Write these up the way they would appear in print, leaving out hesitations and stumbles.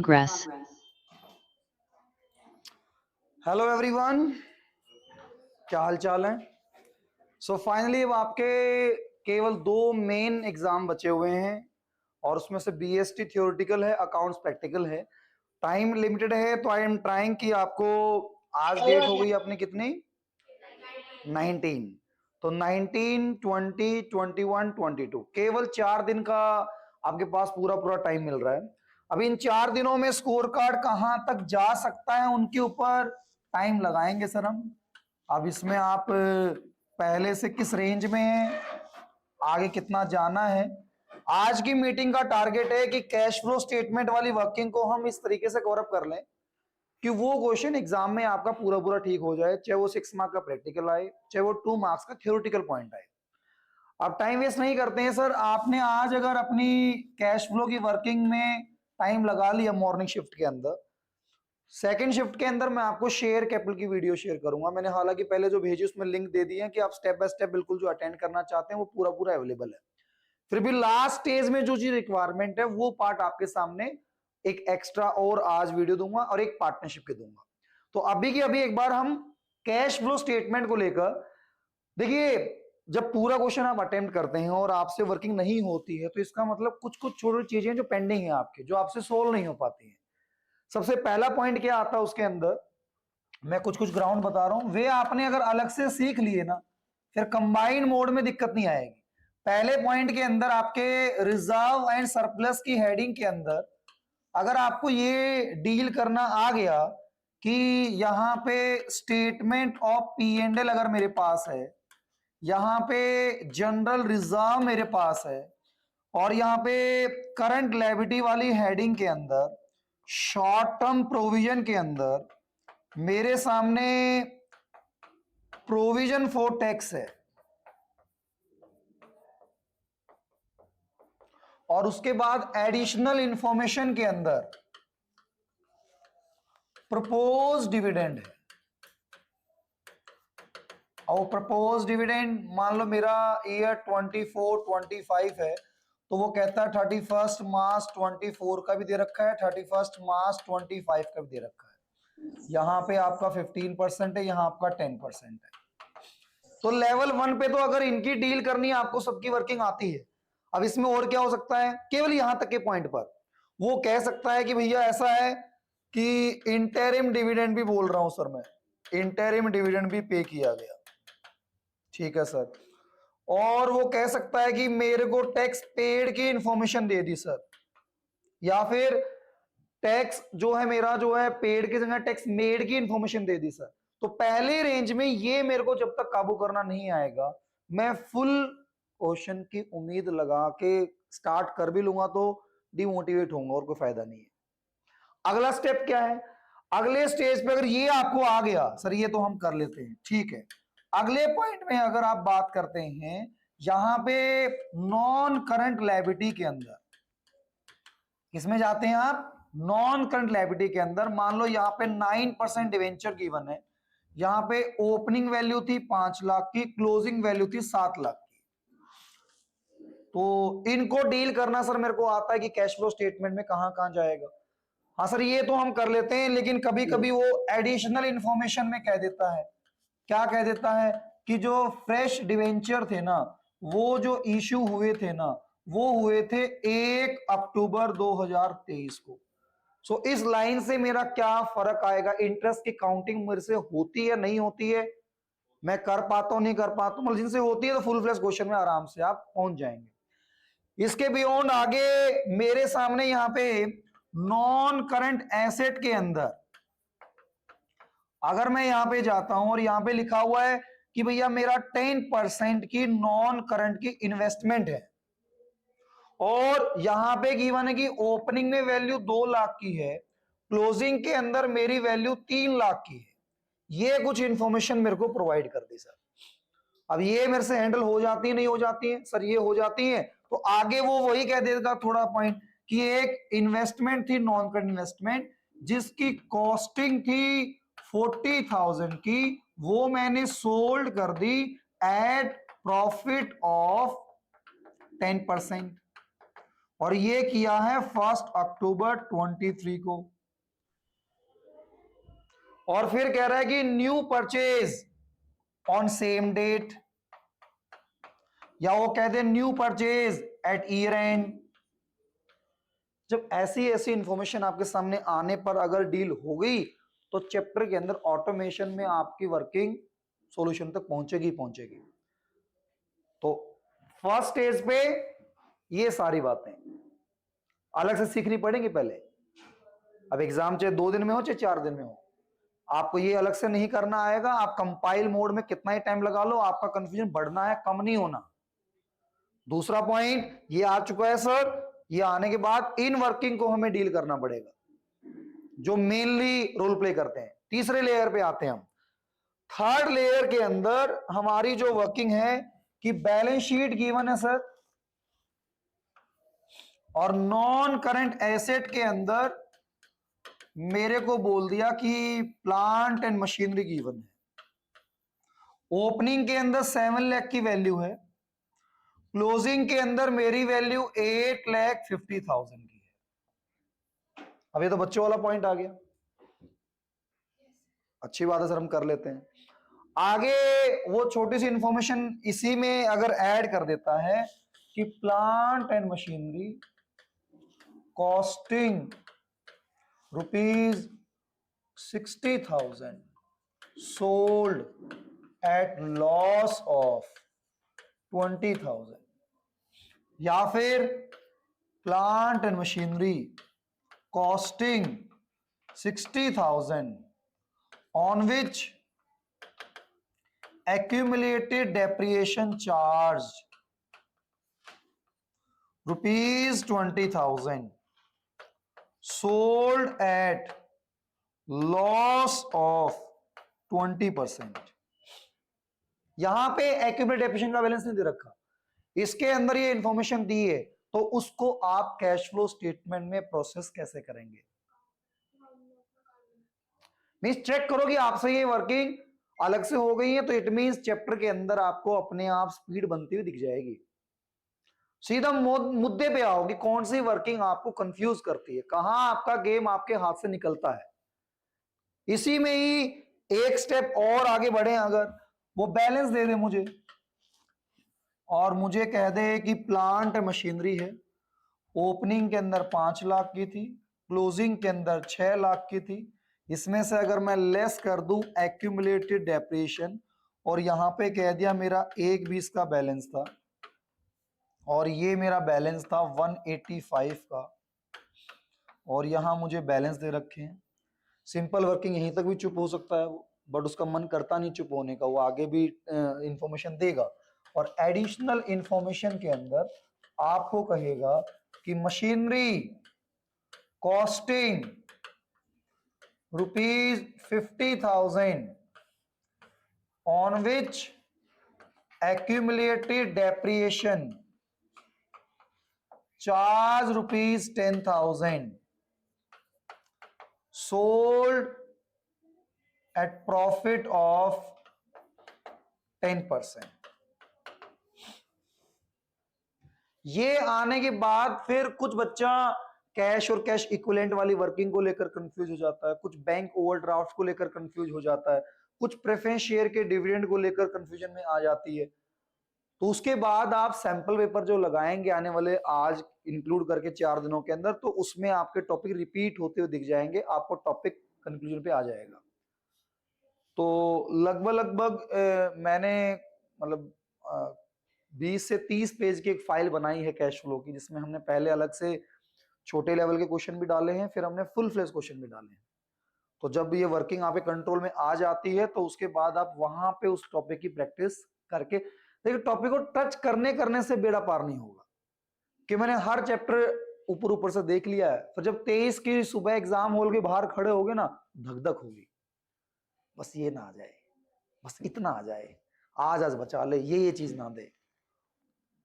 Progress. Hello everyone, क्या हाल चाल है। सो फाइनली अब आपके केवल दो मेन एग्जाम बचे हुए हैं और उसमें से बीएसटी थ्योरेटिकल है, अकाउंट्स प्रैक्टिकल है। टाइम लिमिटेड है तो आई एम ट्राइंग कि आपको आज डेट हो गई अपनी कितनी 19, तो 19, 20, 21, 22 केवल 4 दिन का आपके पास पूरा पूरा टाइम मिल रहा है। अभी इन 4 दिनों में स्कोर कार्ड कहां तक जा सकता है उनके ऊपर टाइम लगाएंगे सर हम। अब इसमें आप पहले से किस रेंज में हैं, आगे कितना जाना है। आज की मीटिंग का टारगेट है कि कैश फ्लो स्टेटमेंट वाली वर्किंग को हम इस तरीके से कवर अप कर लें कि वो क्वेश्चन एग्जाम में आपका पूरा पूरा ठीक हो जाए, चाहे वो 6 मार्क का प्रैक्टिकल आए, चाहे वो 2 मार्क्स का थ्योरेटिकल पॉइंट आए। अब टाइम वेस्ट नहीं करते हैं सर। आपने आज अगर अपनी कैश फ्लो की वर्किंग में टाइम लगा लिया मॉर्निंग शिफ्ट के अंदर, सेकंड शिफ्ट के अंदर मैं आपको शेयर कैपिटल की वीडियो शेयर करूंगा। मैंने हालांकि पहले जो भेजी उसमें लिंक दे दिए हैं कि आप स्टेप बाय स्टेप बिल्कुल जो अटेंड करना चाहते हैं वो पूरा पूरा अवेलेबल है। फिर भी लास्ट स्टेज में जो चीज रिक्वायरमेंट है वो पार्ट आपके सामने एक एक्स्ट्रा और आज वीडियो दूंगा और एक पार्टनरशिप के दूंगा। तो अभी की अभी एक बार हम कैश फ्लो स्टेटमेंट को लेकर देखिए, जब पूरा क्वेश्चन आप अटेम्प्ट करते हैं और आपसे वर्किंग नहीं होती है तो इसका मतलब कुछ कुछ छोटी चीजें जो पेंडिंग है आपके, जो आपसे सोल्व नहीं हो पाती है। सबसे पहला पॉइंट क्या आता है उसके अंदर, मैं कुछ कुछ ग्राउंड बता रहा हूं, वे आपने अगर अलग से सीख लिए ना फिर कंबाइंड मोड में दिक्कत नहीं आएगी। पहले पॉइंट के अंदर आपके रिजर्व एंड सरप्लस की हेडिंग के अंदर अगर आपको ये डील करना आ गया कि यहां पे statement of P and L अगर मेरे पास है, यहां पे जनरल रिजर्व मेरे पास है और यहां पे करंट लायबिलिटी वाली हेडिंग के अंदर शॉर्ट टर्म प्रोविजन के अंदर मेरे सामने प्रोविजन फॉर टैक्स है और उसके बाद एडिशनल इंफॉर्मेशन के अंदर प्रपोज डिविडेंड है। और प्रपोज डिविडेंड मान लो मेरा ईयर 24-25 है तो वो कहता है 31 मार्च 24 का भी दे रखा है, 31 मार्च 25 का भी दे रखा है। यहाँ पे आपका 15% है, यहाँ आपका 10% है। तो लेवल 1 पे तो अगर इनकी डील करनी है आपको सबकी वर्किंग आती है। अब इसमें और क्या हो सकता है, केवल यहां तक के पॉइंट पर वो कह सकता है कि भैया ऐसा है कि इंटरिम डिविडेंड भी बोल रहा हूं सर मैं, इंटरिम डिविडेंड भी पे किया गया, ठीक है सर। और वो कह सकता है कि मेरे को टैक्स पेड की इंफॉर्मेशन दे दी सर, या फिर टैक्स जो है मेरा जो है पेड की जगह टैक्स मेड की इंफॉर्मेशन दे दी सर। तो पहले रेंज में ये मेरे को जब तक काबू करना नहीं आएगा मैं फुल क्वेश्चन की उम्मीद लगा के स्टार्ट कर भी लूंगा तो डिमोटिवेट होऊंगा और कोई फायदा नहीं है। अगला स्टेप क्या है, अगले स्टेज पे अगर ये आपको आ गया सर ये तो हम कर लेते हैं, ठीक है। अगले पॉइंट में अगर आप बात करते हैं यहां पे नॉन करंट लायबिलिटी के अंदर, किसमें जाते हैं आप, नॉन करंट लायबिलिटी के अंदर। मान लो यहाँ पे 9% डिवेंचर गिवन है, यहाँ पे ओपनिंग वैल्यू थी 5 लाख की, क्लोजिंग वैल्यू थी 7 लाख की। तो इनको डील करना सर मेरे को आता है कि कैश फ्लो स्टेटमेंट में कहां कहां जाएगा। हाँ सर ये तो हम कर लेते हैं, लेकिन कभी कभी वो एडिशनल इंफॉर्मेशन में कह देता है, क्या कह देता है कि जो फ्रेश डिवेंचर थे ना, वो जो इश्यू हुए थे ना वो हुए थे 1 अक्टूबर 2023 को। सो इस लाइन से मेरा क्या फर्क आएगा, इंटरेस्ट की काउंटिंग मेरे से होती है नहीं होती है, मैं कर पाता हूं नहीं कर पाता हूं, मतलब जिनसे होती है तो फुल फ्लैश क्वेश्चन में आराम से आप पहुंच जाएंगे। इसके बियॉन्ड आगे मेरे सामने यहां पे नॉन करंट एसेट के अंदर अगर मैं यहां पे जाता हूं और यहां पे लिखा हुआ है कि भैया मेरा 10% की नॉन करंट की इन्वेस्टमेंट है और यहां पे गिवन है कि ओपनिंग में वैल्यू 2 लाख की है, क्लोजिंग के अंदर मेरी वैल्यू 3 लाख की है, ये कुछ इंफॉर्मेशन मेरे को प्रोवाइड कर दी सर। अब ये मेरे से हैंडल हो जाती है नहीं हो जाती है सर, ये हो जाती है तो आगे वो वही कह देगा थोड़ा पॉइंट कि एक इन्वेस्टमेंट थी नॉन करंट इन्वेस्टमेंट जिसकी कॉस्टिंग थी 40,000 की, वो मैंने सोल्ड कर दी एट प्रॉफिट ऑफ 10%। और ये किया है 1 अक्टूबर 23 को। और फिर कह रहा है कि new purchase on same date, या वो कहते हैं new purchase at year end. जब ऐसी ऐसी इंफॉर्मेशन आपके सामने आने पर अगर डील हो गई तो चैप्टर के अंदर ऑटोमेशन में आपकी वर्किंग सॉल्यूशन तक पहुंचेगी पहुंचेगी। तो फर्स्ट स्टेज पे ये सारी बातें अलग से सीखनी पड़ेंगी पहले। अब एग्जाम चाहे 2 दिन में हो चाहे 4 दिन में हो, आपको ये अलग से नहीं करना आएगा। आप कंपाइल मोड में कितना ही टाइम लगा लो, आपका कंफ्यूजन बढ़ना है, कम नहीं होना। दूसरा पॉइंट ये आ चुका है सर, ये आने के बाद इन वर्किंग को हमें डील करना पड़ेगा, जो मेनली रोल प्ले करते हैं। तीसरे लेयर पे आते हैं हम। थर्ड लेयर के अंदर हमारी जो वर्किंग है कि बैलेंस शीट गिवन है सर, और नॉन करंट एसेट के अंदर मेरे को बोल दिया कि प्लांट एंड मशीनरी गिवन है। ओपनिंग के अंदर 7 लाख की वैल्यू है, क्लोजिंग के अंदर मेरी वैल्यू 8,50,000 की है। अब ये तो बच्चों वाला पॉइंट आ गया, अच्छी बात है सर, हम कर लेते हैं। आगे वो छोटी सी इंफॉर्मेशन इसी में अगर ऐड कर देता है कि plant and machinery costing ₹60,000 sold at loss of 20,000, या फिर plant and machinery costing 60,000 on which accumulated depreciation charge ₹20,000 sold at loss of 20%। यहां पे accumulated depreciation का बैलेंस नहीं दे रखा, इसके अंदर ये इंफॉर्मेशन दी है, तो उसको आप कैश फ्लो स्टेटमेंट में प्रोसेस कैसे करेंगे। मींस चेक करो कि आपसे ये वर्किंग अलग से हो गई है, तो इट मींस चैप्टर के अंदर आपको अपने आप स्पीड बनती हुई दिख जाएगी। सीधा मुद्दे पे आओ कि कौन सी वर्किंग आपको कंफ्यूज करती है, कहां आपका गेम आपके हाथ से निकलता है। इसी में ही एक स्टेप और आगे बढ़े, अगर वो बैलेंस दे दे मुझे और मुझे कह दे कि प्लांट मशीनरी है, ओपनिंग के अंदर 5 लाख की थी, क्लोजिंग के अंदर 6 लाख की थी, इसमें से अगर मैं लेस कर दूं एक्यूमुलेटेड डेप्रिसिएशन, और यहां पे कह दिया मेरा 1/20 का बैलेंस था और ये मेरा बैलेंस था 185 का, और यहां मुझे बैलेंस दे रखे हैं। सिंपल वर्किंग यहीं तक भी चुप हो सकता है वो, बट उसका मन करता नहीं चुप होने का, वो आगे भी इंफॉर्मेशन देगा। और एडिशनल इंफॉर्मेशन के अंदर आपको कहेगा कि machinery costing ₹50,000 on which accumulated depreciation charge ₹10,000 sold at profit of 10%। ये आने के बाद फिर कुछ बच्चा कैश और कैश इक्विवेलेंट वाली वर्किंग को लेकर कंफ्यूज हो जाता है, कुछ बैंक ओवरड्राफ्ट को लेकर कंफ्यूज हो जाता है, कुछ प्रेफरेंस शेयर के डिविडेंड को लेकर कंफ्यूजन में आ जाती है। तो उसके बाद आप सैंपल पेपर जो लगाएंगे आने वाले आज इंक्लूड करके 4 दिनों के अंदर, तो उसमें आपके टॉपिक रिपीट होते हुए दिख जाएंगे, आपको टॉपिक कंक्लूजन पे आ जाएगा। तो लगभग मैंने मतलब 20 से 30 पेज की एक फाइल बनाई है कैश फ्लो की, जिसमें हमने पहले अलग से छोटे लेवल के क्वेश्चन भी डाले हैं, फिर हमने फुल फ्लेज क्वेश्चन भी डाले हैं। तो जब ये वर्किंग आपके कंट्रोल में आ जाती है तो उसके बाद आप वहां पे उस टॉपिक की प्रैक्टिस करके देखिए, टॉपिक को टच करने से बेड़ा पार नहीं होगा कि मैंने हर चैप्टर ऊपर से देख लिया है, फिर जब 23 की सुबह एग्जाम हॉल के बाहर खड़े होगे ना, धक धक होगी, बस ये ना आ जाए, बस इतना आ जाए, आज बचा ले, ये चीज ना दे।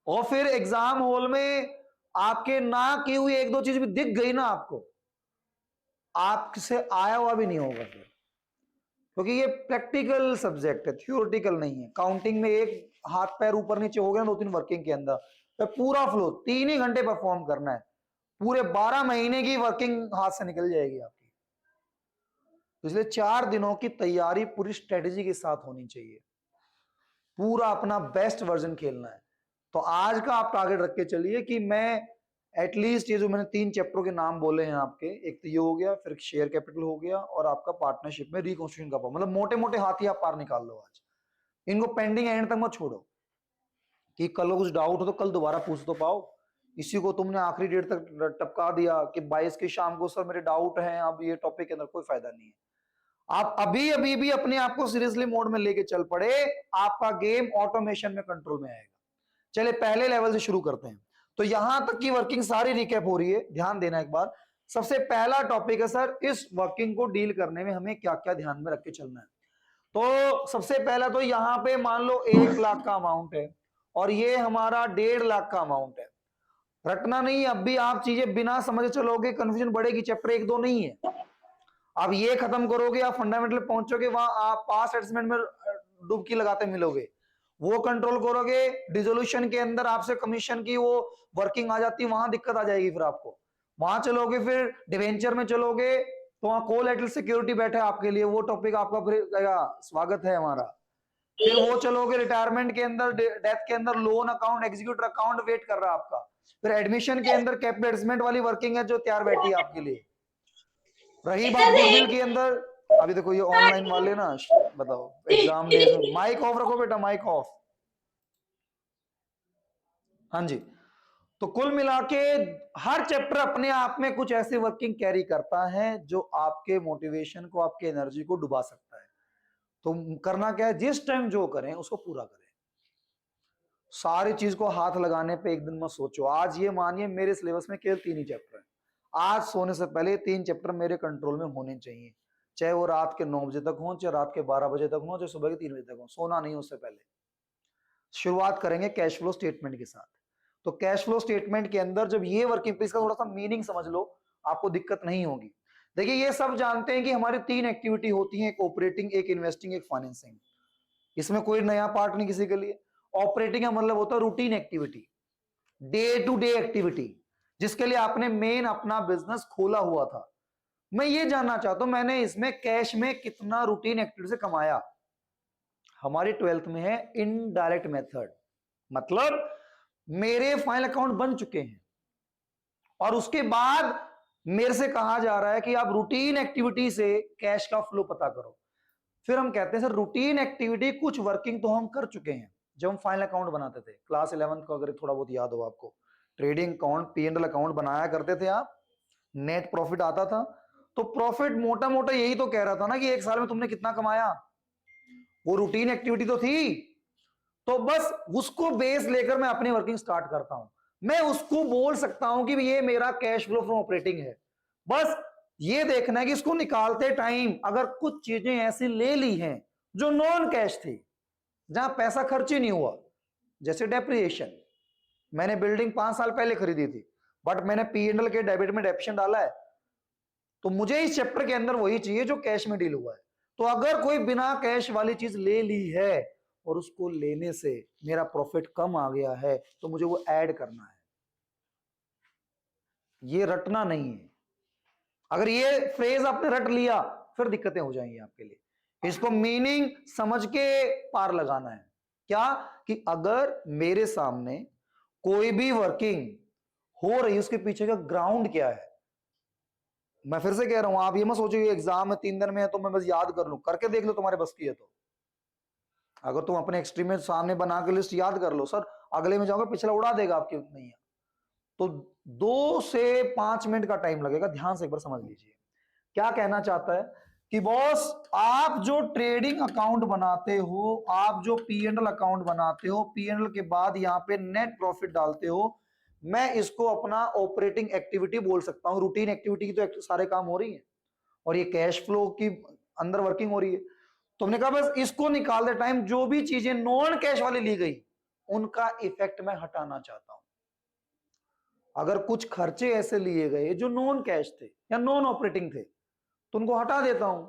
और फिर एग्जाम हॉल में आपके ना की हुई 1-2 चीज भी दिख गई ना आपको, आपसे आया हुआ भी नहीं होगा फिर, क्योंकि ये प्रैक्टिकल सब्जेक्ट है, थ्योरेटिकल नहीं है। काउंटिंग में एक हाथ पैर ऊपर नीचे हो गया 2-3 वर्किंग के अंदर, तो पूरा फ्लो 3 ही घंटे परफॉर्म करना है। पूरे 12 महीने की वर्किंग हाथ से निकल जाएगी आपकी। तो इसलिए 4 दिनों की तैयारी पूरी स्ट्रेटेजी के साथ होनी चाहिए, पूरा अपना बेस्ट वर्जन खेलना है। तो आज का आप टारगेट रख के चलिए कि मैं एटलीस्ट ये जो मैंने 3 चैप्टरों के नाम बोले हैं आपके, एक तो ये हो गया, फिर शेयर कैपिटल हो गया, और आपका पार्टनरशिप में रिकॉन्स्टिट्यूशन का मतलब मोटे मोटे हाथ ही आप पार निकाल लो आज। इनको पेंडिंग एंड तक मत छोड़ो कि कल को कुछ डाउट हो तो कल दोबारा पूछ तो पाओ। इसी को तुमने आखिरी डेट तक टपका दिया कि 22 की शाम को सर मेरे डाउट हैं, अब ये टॉपिक के अंदर कोई फायदा नहीं है। आप अभी अभी भी अपने आप को सीरियसली मोड में लेके चल पड़े, आपका गेम ऑटोमेशन में कंट्रोल में आएगा। चले पहले लेवल से शुरू करते हैं। तो यहां तक की वर्किंग सारी रिकैप हो रही है, ध्यान देना एक बार। सबसे पहला टॉपिक है सर, इस वर्किंग को डील करने में हमें क्या क्या ध्यान में रख के चलना है। तो सबसे पहला तो यहां पे मान लो 1 लाख का अमाउंट है और ये हमारा 1.5 लाख का अमाउंट है। रटना नहीं, अब भी आप चीजें बिना समझे चलोगे कंफ्यूजन बढ़ेगी। चैप्टर 1-2 नहीं है, आप ये खत्म करोगे, आप फंडामेंटल पहुंचोगे, वहां आप पास एसेसमेंट में डुबकी लगाते मिलोगे। वो कंट्रोल करोगे, डिसोल्यूशन के अंदर आपसे कमीशन की वो वर्किंग आ जाती है, वहां दिक्कत आ जाएगी। फिर आपको वहां चलोगे, फिर डिवेंचर में चलोगे तो वहां कोलैटरल सिक्योरिटी बैठे आपके लिए, वो टॉपिक आपका फिर स्वागत है हमारा। फिर वो चलोगे रिटायरमेंट के अंदर, डेथ के अंदर loan account, executive account wait कर रहा है आपका। फिर एडमिशन के अंदर कैपिटल एडजस्टमेंट वाली वर्किंग है जो तैयार बैठी है आपके लिए। रही बात गुडविल के अंदर, अभी देखो ये ऑनलाइन वाले ना, बताओ एग्जाम डेज में माइक ऑफ रखो बेटा, माइक ऑफ। हाँ जी। तो कुल मिला के हर चैप्टर अपने आप में कुछ ऐसी वर्किंग कैरी करता है जो आपके मोटिवेशन को, आपके एनर्जी को डुबा सकता है। तो करना क्या है, जिस टाइम जो करें उसको पूरा करें। सारी चीज को हाथ लगाने पे एक दिन मत सोचो। आज ये मानिए मेरे सिलेबस में केवल 3 ही चैप्टर हैं। आज सोने से पहले 3 चैप्टर मेरे कंट्रोल में होने चाहिए, चाहे वो रात के 9 बजे तक हो, चाहे रात के 12 बजे तक हो, चाहे सुबह के 3 बजे तक हो, सोना नहीं उससे पहले। शुरुआत करेंगे कैश फ्लो स्टेटमेंट के साथ। तो कैश फ्लो स्टेटमेंट के अंदर जब ये वर्किंग, इसका थोड़ा सा मीनिंग समझ लो, आपको दिक्कत नहीं होगी। देखिए ये सब जानते हैं कि हमारी 3 एक्टिविटी होती है, एक ऑपरेटिंग, एक इन्वेस्टिंग, एक फाइनेंसिंग। इसमें कोई नया पार्ट नहीं किसी के लिए। ऑपरेटिंग का मतलब होता है routine activity, day to day activity, जिसके लिए आपने मेन अपना बिजनेस खोला हुआ था। मैं ये जानना चाहता हूं मैंने इसमें कैश में कितना रूटीन एक्टिविटी से कमाया। हमारी 12th में है इनडायरेक्ट मेथड, मतलब मेरे फाइनल अकाउंट बन चुके हैं और उसके बाद मेरे से कहा जा रहा है कि आप रूटीन एक्टिविटी से कैश का फ्लो पता करो। फिर हम कहते हैं सर रूटीन एक्टिविटी कुछ वर्किंग तो हम कर चुके हैं। जब हम फाइनल अकाउंट बनाते थे क्लास 11th को, अगर थोड़ा बहुत याद हो आपको, ट्रेडिंग अकाउंट, P&L अकाउंट बनाया करते थे आप, नेट प्रॉफिट आता था। तो प्रॉफिट मोटा मोटा यही तो कह रहा था ना कि 1 साल में तुमने कितना कमाया, वो रूटीन एक्टिविटी तो थी। तो बस उसको बेस लेकर मैं अपनी वर्किंग स्टार्ट करता हूं। मैं उसको बोल सकता हूं कि ये मेरा कैश फ्लो फ्रॉम ऑपरेटिंग है। बस ये देखना है कि इसको निकालते टाइम अगर कुछ चीजें ऐसी ले ली हैं जो नॉन कैश थी, जहां पैसा खर्च ही नहीं हुआ, जैसे डेप्रिसिएशन, मैंने बिल्डिंग 5 साल पहले खरीदी थी बट मैंने P&L के डेबिट में डेप्रिसिएशन डाला है, तो मुझे इस चैप्टर के अंदर वही चाहिए जो कैश में डील हुआ है। तो अगर कोई बिना कैश वाली चीज ले ली है और उसको लेने से मेरा प्रॉफिट कम आ गया है तो मुझे वो ऐड करना है, ये रटना नहीं है। अगर ये फ्रेज आपने रट लिया फिर दिक्कतें हो जाएंगी आपके लिए। इसको मीनिंग समझ के पार लगाना है। क्या कि अगर मेरे सामने कोई भी वर्किंग हो रही है उसके पीछे का ग्राउंड क्या है। मैं फिर से कह रहा हूं, आप ये मत सोचो एग्जाम में 3 दिन में है तो मैं बस याद कर लूं, करके देख लो तुम्हारे बस की है तो। अगर तुम अपने एक्सट्रीम में सामने बना के लिस्ट याद कर लो, सर अगले में जाओगे पिछला उड़ा देगा आपकी नहीं है। तो 2 से 5 मिनट का टाइम लगेगा, ध्यान से एक बार समझ लीजिए क्या कहना चाहता है कि बॉस आप जो ट्रेडिंग अकाउंट बनाते हो, आप जो P&L अकाउंट बनाते हो, P&L के बाद यहां पे नेट प्रॉफिट डालते हो, मैं इसको अपना ऑपरेटिंग एक्टिविटी बोल सकता हूं। रूटीन एक्टिविटी की तो सारे काम हो रही है और ये कैश फ्लो की अंदर वर्किंग हो रही है। तुमने कहा बस इसको निकालते टाइम जो भी चीजें नॉन कैश वाली ली गई उनका इफेक्ट मैं हटाना चाहता हूं। अगर कुछ खर्चे ऐसे लिए गए जो नॉन कैश थे या नॉन ऑपरेटिंग थे तो उनको हटा देता हूं।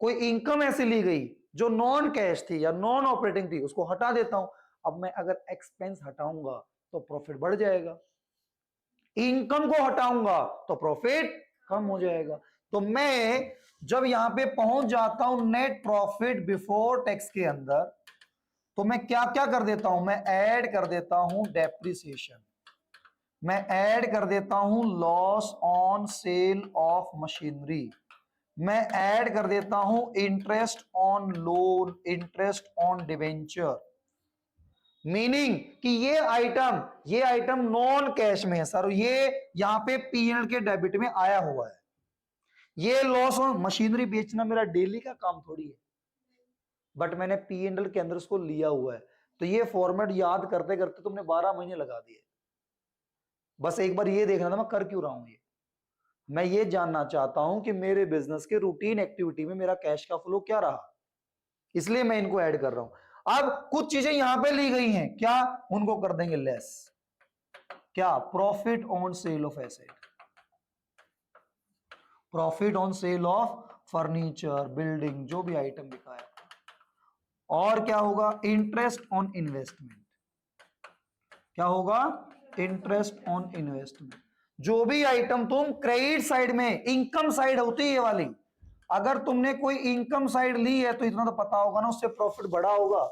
कोई इनकम ऐसी ली गई जो नॉन कैश थी या नॉन ऑपरेटिंग थी उसको हटा देता हूं। अब मैं अगर एक्सपेंस हटाऊंगा तो प्रॉफिट बढ़ जाएगा। इनकम को हटाऊंगा तो प्रॉफिट कम हो जाएगा। तो मैं जब यहां पे पहुंच जाता हूं नेट प्रॉफिट बिफोर टैक्स के अंदर, तो मैं क्या क्या कर देता हूं, मैं ऐड कर देता हूं डेप्रिसिएशन, मैं ऐड कर देता हूं loss on sale of machinery, मैं ऐड कर देता हूं interest on loan, interest on debenture. Meaning कि ये आइटम नॉन कैश में है सर, ये यहां पे पीएनएल के डेबिट में आया हुआ है। ये लॉस ऑन मशीनरी बेचना मेरा डेली का काम थोड़ी है, बट मैंने पीएनएल के अंदर उसको लिया हुआ है। तो ये फॉर्मेट याद करते करते तुमने 12 महीने लगा दिए। बस एक बार ये देखना था मैं कर क्यों रहा हूं। ये मैं ये जानना चाहता हूं कि मेरे बिजनेस के रूटीन एक्टिविटी में मेरा कैश का फ्लो क्या रहा, इसलिए मैं इनको ऐड कर रहा हूं। अब कुछ चीजें यहां पे ली गई हैं, क्या उनको कर देंगे लेस। क्या? Profit on sale of asset, profit on sale of furniture, building, जो भी आइटम दिखाया। और क्या होगा? Interest on investment. क्या होगा? Interest on investment. जो भी आइटम तुम क्रेडिट साइड में, इनकम साइड होती है ये वाली, अगर तुमने कोई इनकम साइड ली है तो इतना तो पता होगा ना, उससे प्रॉफिट बढ़ा होगा।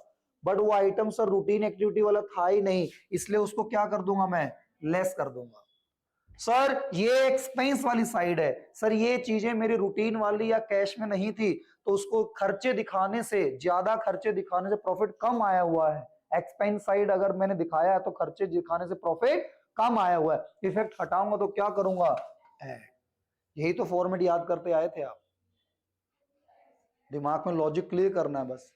बट वो आइटम सर रूटीन एक्टिविटी वाला था ही नहीं, इसलिए उसको क्या कर दूंगा मैं? लेस कर दूंगा। सर ये एक्सपेंस वाली साइड है, सर ये चीजें मेरी रूटीन वाली या कैश में नहीं थी, तो उसको खर्चे दिखाने से, ज्यादा खर्चे दिखाने से प्रॉफिट कम आया हुआ है। एक्सपेंस साइड अगर मैंने दिखाया है तो खर्चे दिखाने से प्रॉफिट कम आया हुआ है। इफेक्ट हटाऊंगा तो क्या करूंगा? यही तो फॉर्मेट याद करते आए थे आप, दिमाग में लॉजिक क्लियर करना है बस।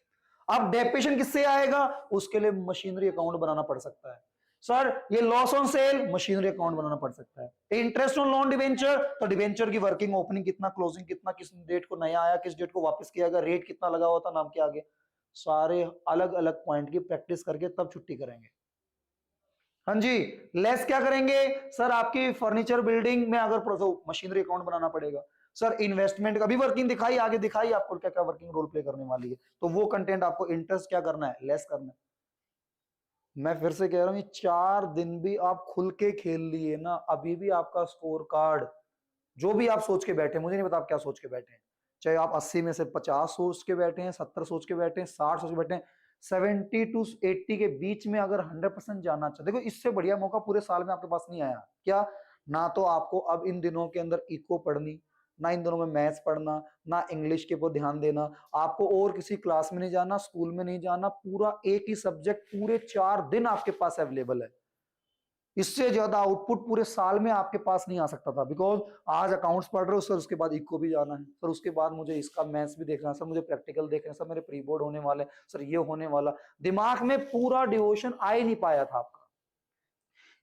अब डेप्रिसिएशन किससे आएगा? उसके लिए मशीनरी अकाउंट बनाना पड़ सकता है। सर ये loss on sale, machinery account बनाना पड़ सकता है। इंटरेस्ट ऑन लोन डिवेंचर, तो डिवेंचर की वर्किंग, ओपनिंग कितना, क्लोजिंग कितना, किस डेट को नया आया, किस डेट को वापस किया गया, रेट कितना लगा हुआ था, नाम के आगे। सारे अलग अलग पॉइंट की प्रैक्टिस करके तब छुट्टी करेंगे। हाँ जी। लेस क्या करेंगे? सर आपकी फर्नीचर बिल्डिंग में अगर मशीनरी अकाउंट बनाना पड़ेगा। सर इन्वेस्टमेंट का भी वर्किंग दिखाई, आगे दिखाई आपको क्या क्या वर्किंग रोल प्ले करने वाली है, तो वो कंटेंट आपको इंटरेस्ट क्या करना है? लेस करना है। मैं फिर से कह रहा हूं, ये 4 दिन भी आप खुल के खेल लिए ना, अभी भी आपका स्कोर कार्ड, जो भी आप सोच के बैठे, मुझे नहीं पता आप क्या सोच के बैठे हैं, चाहे आप 80 में से 50 सोच के बैठे हैं, 70 सोच के बैठे हैं, 60 सोच के बैठे हैं, 70 to 80 के बीच में अगर 100% जाना चाहते, देखो इससे बढ़िया मौका पूरे साल में आपके पास नहीं आया। क्या? ना तो आपको अब इन दिनों के अंदर इको पढ़नी, ना इन दिनों में मैथ्स पढ़ना, ना इंग्लिश के ऊपर ध्यान देना, आपको और किसी क्लास में नहीं जाना, स्कूल में नहीं जाना, पूरा एक ही सब्जेक्ट पूरे 4 दिन आपके पास अवेलेबल है। इससे ज्यादा आउटपुट पूरे साल में आपके पास नहीं आ सकता था, बिकॉज आज अकाउंट्स पढ़ रहे हो सर, उसके बाद इको भी जाना है सर, उसके बाद मुझे इसका मैथ्स भी देखना है सर, मुझे प्रैक्टिकल देखना है सर, मेरे प्री बोर्ड होने वाले सर, ये होने वाला, दिमाग में पूरा डिवोशन आ ही नहीं पाया था आपका।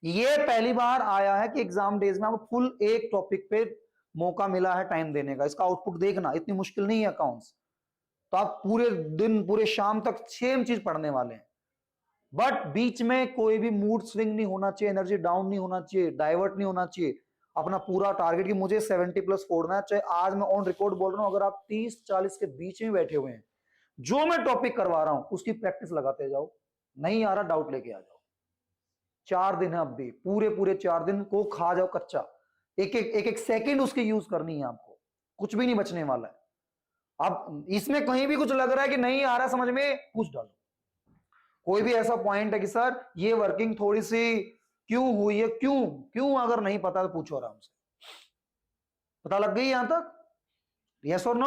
ये पहली बार आया है कि एग्जाम डेज में आपको फुल एक टॉपिक पे मौका मिला है टाइम देने का। इसका आउटपुट देखना इतनी मुश्किल नहीं है अकाउंट्स, तो आप पूरे दिन पूरे शाम तक सेम चीज पढ़ने वाले हैं। बट बीच में कोई भी मूड स्विंग नहीं होना चाहिए, एनर्जी डाउन नहीं होना चाहिए, डाइवर्ट नहीं होना चाहिए। अपना पूरा टारगेट कि मुझे 70+ फोड़ना है, चाहे आज मैं ऑन रिकॉर्ड बोल रहा हूं, अगर आप 30-40 के बीच में बैठे हुए हैं, जो मैं टॉपिक करवा रहा हूं उसकी प्रैक्टिस लगाते जाओ, नहीं आ रहा डाउट लेके आ जाओ। 4 दिन है अब भी, पूरे पूरे 4 दिन को खा जाओ कच्चा, एक सेकंड उसकी यूज करनी है आपको, कुछ भी नहीं बचने वाला है। अब इसमें कहीं भी कुछ लग रहा है कि नहीं आ रहा समझ में, पूछ डालो। कोई भी ऐसा पॉइंट है कि सर ये वर्किंग थोड़ी सी क्यों हुई है, क्यों क्यों, अगर नहीं पता तो पूछो आराम से। पता लग गई यहां तक? यस और नो?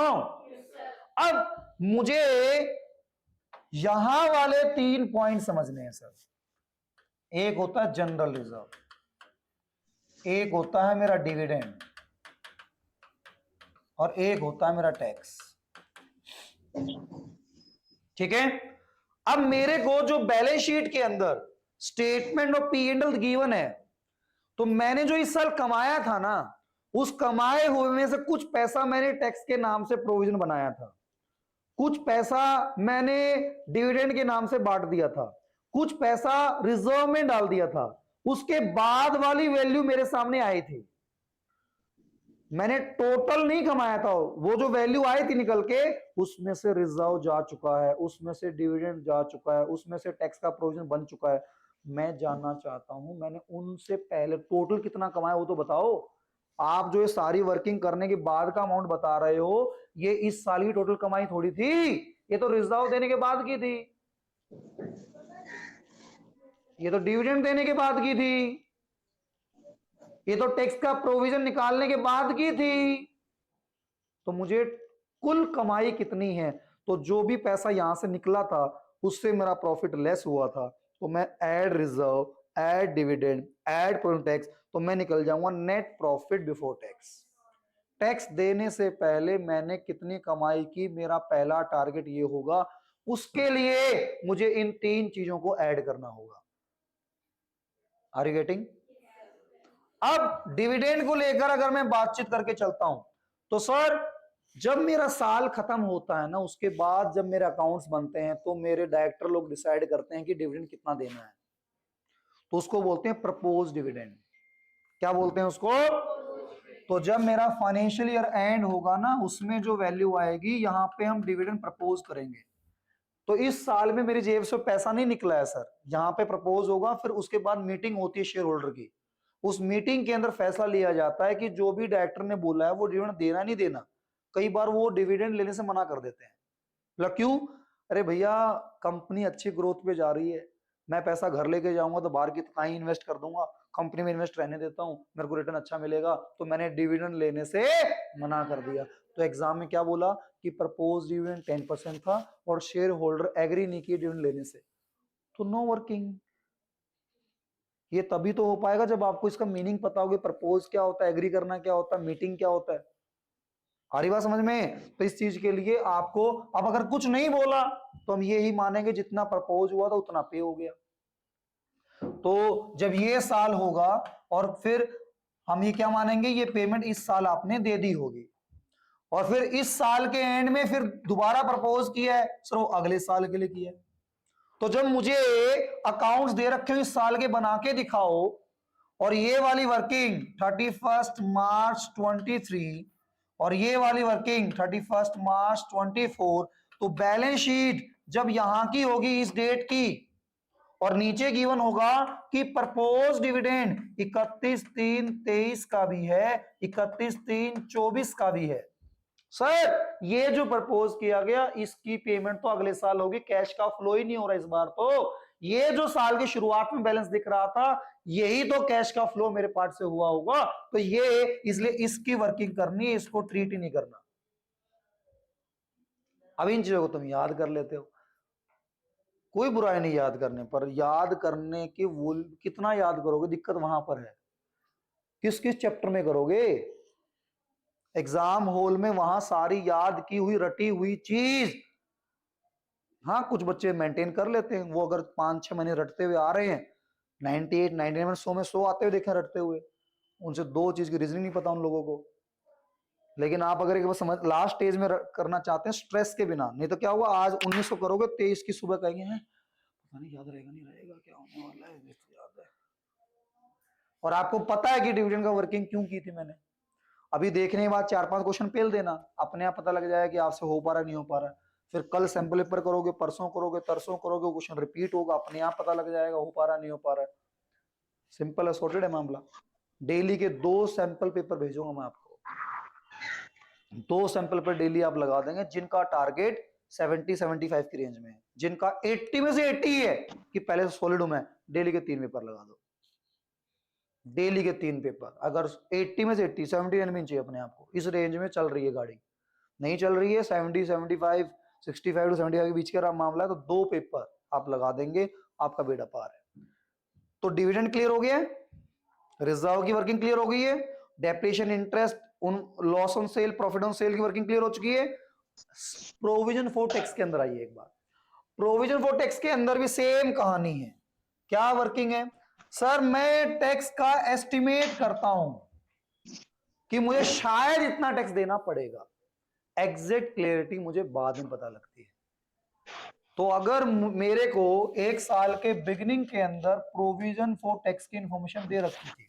अब मुझे यहां वाले 3 पॉइंट समझने हैं सर। एक होता है जनरल रिजर्व, एक होता है मेरा डिविडेंड, और एक होता है मेरा टैक्स। ठीक है? अब मेरे को जो बैलेंस शीट के अंदर statement of P and L given है, तो मैंने जो इस साल कमाया था ना, उस कमाए हुए में से कुछ पैसा मैंने टैक्स के नाम से प्रोविजन बनाया था, कुछ पैसा मैंने डिविडेंड के नाम से बांट दिया था, कुछ पैसा रिजर्व में डाल दिया था, उसके बाद वाली वैल्यू मेरे सामने आई थी। मैंने टोटल नहीं कमाया था, वो जो वैल्यू आई थी निकल के, उसमें से रिजर्व जा चुका है, उसमें से डिविडेंड जा चुका है, उसमें से टैक्स का प्रोविजन बन चुका है। मैं जानना चाहता हूं मैंने उनसे पहले टोटल कितना कमाया वो तो बताओ। आप जो ये सारी वर्किंग करने के बाद का अमाउंट बता रहे हो, ये इस साल की टोटल कमाई थोड़ी थी, ये तो रिजर्व देने के बाद की थी, ये तो डिविडेंड देने के बाद की थी, ये तो टैक्स का प्रोविजन निकालने के बाद की थी। तो मुझे कुल कमाई कितनी है, तो जो भी पैसा यहां से निकला था उससे मेरा प्रॉफिट लेस हुआ था, तो मैं add reserve, add dividend, add provident tax, तो मैं निकल जाऊंगा net profit before tax. Tax देने से पहले मैंने कितनी कमाई की, मेरा पहला टारगेट ये होगा, उसके लिए मुझे इन तीन चीजों को ऐड करना होगा। Are you getting? अब डिविडेंड को लेकर अगर मैं बातचीत करके चलता हूं, तो सर जब मेरा साल खत्म होता है ना, उसके बाद जब मेरे अकाउंट्स बनते हैं तो मेरे डायरेक्टर लोग डिसाइड करते हैं कि डिविडेंड कितना देना है, तो उसको बोलते हैं प्रपोज डिविडेंड। क्या बोलते हैं उसको? तो जब मेरा फाइनेंशियल ईयर एंड होगा ना, उसमें जो वैल्यू आएगी यहां पे हम डिविडेंड प्रपोज करेंगे। तो इस साल में मेरी जेब से पैसा नहीं निकला है सर, यहां पे प्रपोज होगा, फिर उसके बाद मीटिंग होती है शेयर होल्डर की, उस मीटिंग के अंदर फैसला लिया जाता है कि जो भी डायरेक्टर ने बोला है वो डिविडेंड देना नहीं देना। कई बार वो डिविडेंड लेने से मना कर देते हैं, मतलब क्यों? अरे भैया कंपनी अच्छी ग्रोथ पे जा रही है, मैं पैसा घर लेके जाऊंगा तो बाहर की कहीं इन्वेस्ट कर दूंगा, कंपनी में इन्वेस्ट रहने देता हूं, मेरे को रिटर्न अच्छा मिलेगा, तो मैंने डिविडेंड लेने से मना कर दिया। तो एग्जाम में क्या बोला कि प्रपोज डिविडेंड 10% था और शेयर होल्डर एग्री नहीं किए डिविडेंड लेने से, तो नो वर्किंग। ये तभी तो हो पाएगा जब आपको इसका मीनिंग पता होगा, प्रपोज क्या होता है, एग्री करना क्या होता है, मीटिंग क्या होता है। आ रही बात समझ में? तो इस चीज के लिए आपको, अब अगर कुछ नहीं बोला तो हम ये ही मानेंगे जितना प्रपोज हुआ था उतना पे हो गया। तो जब ये साल होगा और फिर हम ये क्या मानेंगे, ये पेमेंट इस साल आपने दे दी होगी, और फिर इस साल के एंड में फिर दोबारा प्रपोज किया है सर, वो अगले साल के लिए किया है। तो जब मुझे अकाउंट्स दे रखे हो इस साल के बना के दिखाओ, और ये वाली वर्किंग 31 मार्च 23 और ये वाली वर्किंग 31 मार्च 24, तो बैलेंस शीट जब यहां की होगी इस डेट की, और नीचे गिवन होगा कि प्रपोज डिविडेंड 31/3/23 का भी है, 31/3/24 का भी है। सर ये जो प्रपोज किया गया इसकी पेमेंट तो अगले साल होगी, कैश का फ्लो ही नहीं हो रहा इस बार, तो ये जो साल की शुरुआत में बैलेंस दिख रहा था यही तो कैश का फ्लो मेरे पार्ट से हुआ होगा, तो ये इसलिए इसकी वर्किंग करनी है, इसको ट्रीट ही नहीं करना। अब इन चीजों को तुम याद कर लेते हो, कोई बुराई नहीं याद करने पर, याद करने की वो कितना याद करोगे, दिक्कत वहां पर है, किस किस चैप्टर में करोगे। एग्जाम हॉल में वहां सारी याद की हुई रटी हुई चीज, हाँ कुछ बच्चे मेंटेन कर लेते हैं, वो अगर 5-6 महीने रटते हुए आ रहे हैं, 98 99 100 में 100 आते हुए देखे रटते हुए, उनसे दो चीज की रीजनिंग नहीं पता उन लोगों को। लेकिन आप अगर एक बार समझ लास्ट स्टेज में करना चाहते हैं स्ट्रेस के बिना, नहीं तो क्या हुआ, आज 1900 करोगे 23 की सुबह कहेंगे हैं पता नहीं याद रहेगा नहीं रहेगा, क्या होने वाला है, तो याद है। और आपको पता है कि डिविडेंड का वर्किंग क्यों की थी मैंने, अभी देखने के बाद 4-5 क्वेश्चन पेल देना, अपने आप पता लग जाएगा कि आपसे हो पा रहा नहीं हो पा रहा। फिर कल सैंपल पेपर करोगे, परसों करोगे, तरसों करोगे, क्वेश्चन रिपीट होगा, अपने आप पता लग जाएगा हो पा रहा नहीं हो पा रहा। सिंपल है, सॉर्टेड है मामला। डेली के 2 सैंपल पेपर भेजूंगा मैं आपको, 2 सैंपल पर डेली आप लगा देंगे, जिनका टारगेट 70-75 की रेंज में है, जिनका 80 में से 80 है कि पहले से सॉलिड हूं मैं, डेली के 3 पेपर लगा दो, डेली के 3 पेपर। अगर 80 में से 80 79 में चाहिए अपने आप को, इस रेंज में चल रही है गाड़ी, नहीं चल रही है 70 75 65 टू 75 के बीच का मामला है, तो 2 पेपर आप लगा देंगे, आपका बेड़ा पार है। तो डिविडेंड क्लियर हो गया है, रिजर्व की वर्किंग क्लियर हो गई है, डेप्रिसिएशन इंटरेस्ट उन loss on sale profit on sale की वर्किंग क्लियर हो चुकी है। प्रोविजन फॉर टैक्स के अंदर आइए एक बार, प्रोविजन फॉर टैक्स के अंदर भी सेम कहानी है। क्या वर्किंग है सर, मैं टैक्स का एस्टिमेट करता हूं कि मुझे शायद इतना टैक्स देना पड़ेगा, एग्जैक्ट क्लियरिटी मुझे बाद में पता लगती है। तो अगर मेरे को एक साल के बिगिनिंग के अंदर प्रोविजन फॉर टैक्स की इंफॉर्मेशन दे रखी थी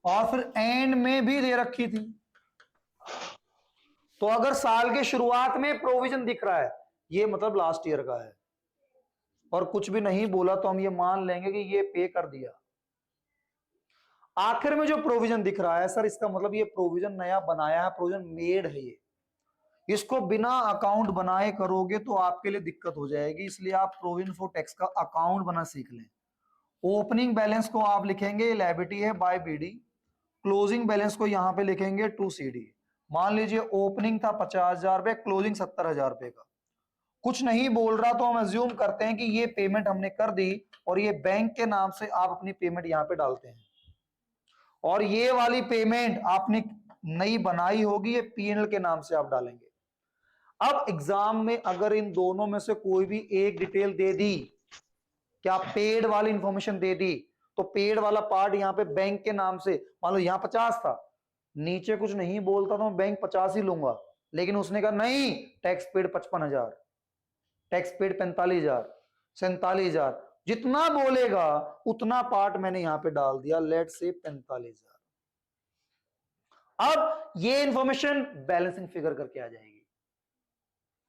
और फिर एंड में भी दे रखी थी, तो अगर साल के शुरुआत में प्रोविजन दिख रहा है ये मतलब लास्ट ईयर का है, और कुछ भी नहीं बोला तो हम ये मान लेंगे कि ये पे कर दिया। आखिर में जो प्रोविजन दिख रहा है सर, इसका मतलब ये प्रोविजन नया बनाया है, प्रोविजन मेड है ये। इसको बिना अकाउंट बनाए करोगे तो आपके लिए दिक्कत हो जाएगी, इसलिए आप प्रोविजन फॉर टैक्स का अकाउंट बना सीख लें। ओपनिंग बैलेंस को आप लिखेंगे लायबिलिटी है बाय बीडी, क्लोजिंग बैलेंस को यहां पे लिखेंगे टू सीडी। मान लीजिए ओपनिंग था 50,000 रुपए, क्लोजिंग 70,000 रुपए का। कुछ नहीं बोल रहा तो हम अज्यूम करते हैं कि ये पेमेंट हमने कर दी और ये बैंक के नाम से आप अपनी पेमेंट यहां पे डालते हैं, और ये वाली पेमेंट आपने नई बनाई होगी, ये पीएनएल के नाम से आप डालेंगे। अब एग्जाम में अगर इन दोनों में से कोई भी एक डिटेल दे दी, क्या पेड वाली इंफॉर्मेशन दे दी, तो पेड वाला पार्ट यहां पे बैंक के नाम से, मान लो यहां 50 था, नीचे कुछ नहीं बोलता तो मैं बैंक 50 ही लूंगा, लेकिन उसने कहा नहीं टैक्स पेड 55,000, टैक्स पेड 45,000, 47,000, जितना बोलेगा उतना पार्ट मैंने यहां पे डाल दिया, लेट से 45,000। अब ये इंफॉर्मेशन बैलेंसिंग फिगर करके आ जाएगी।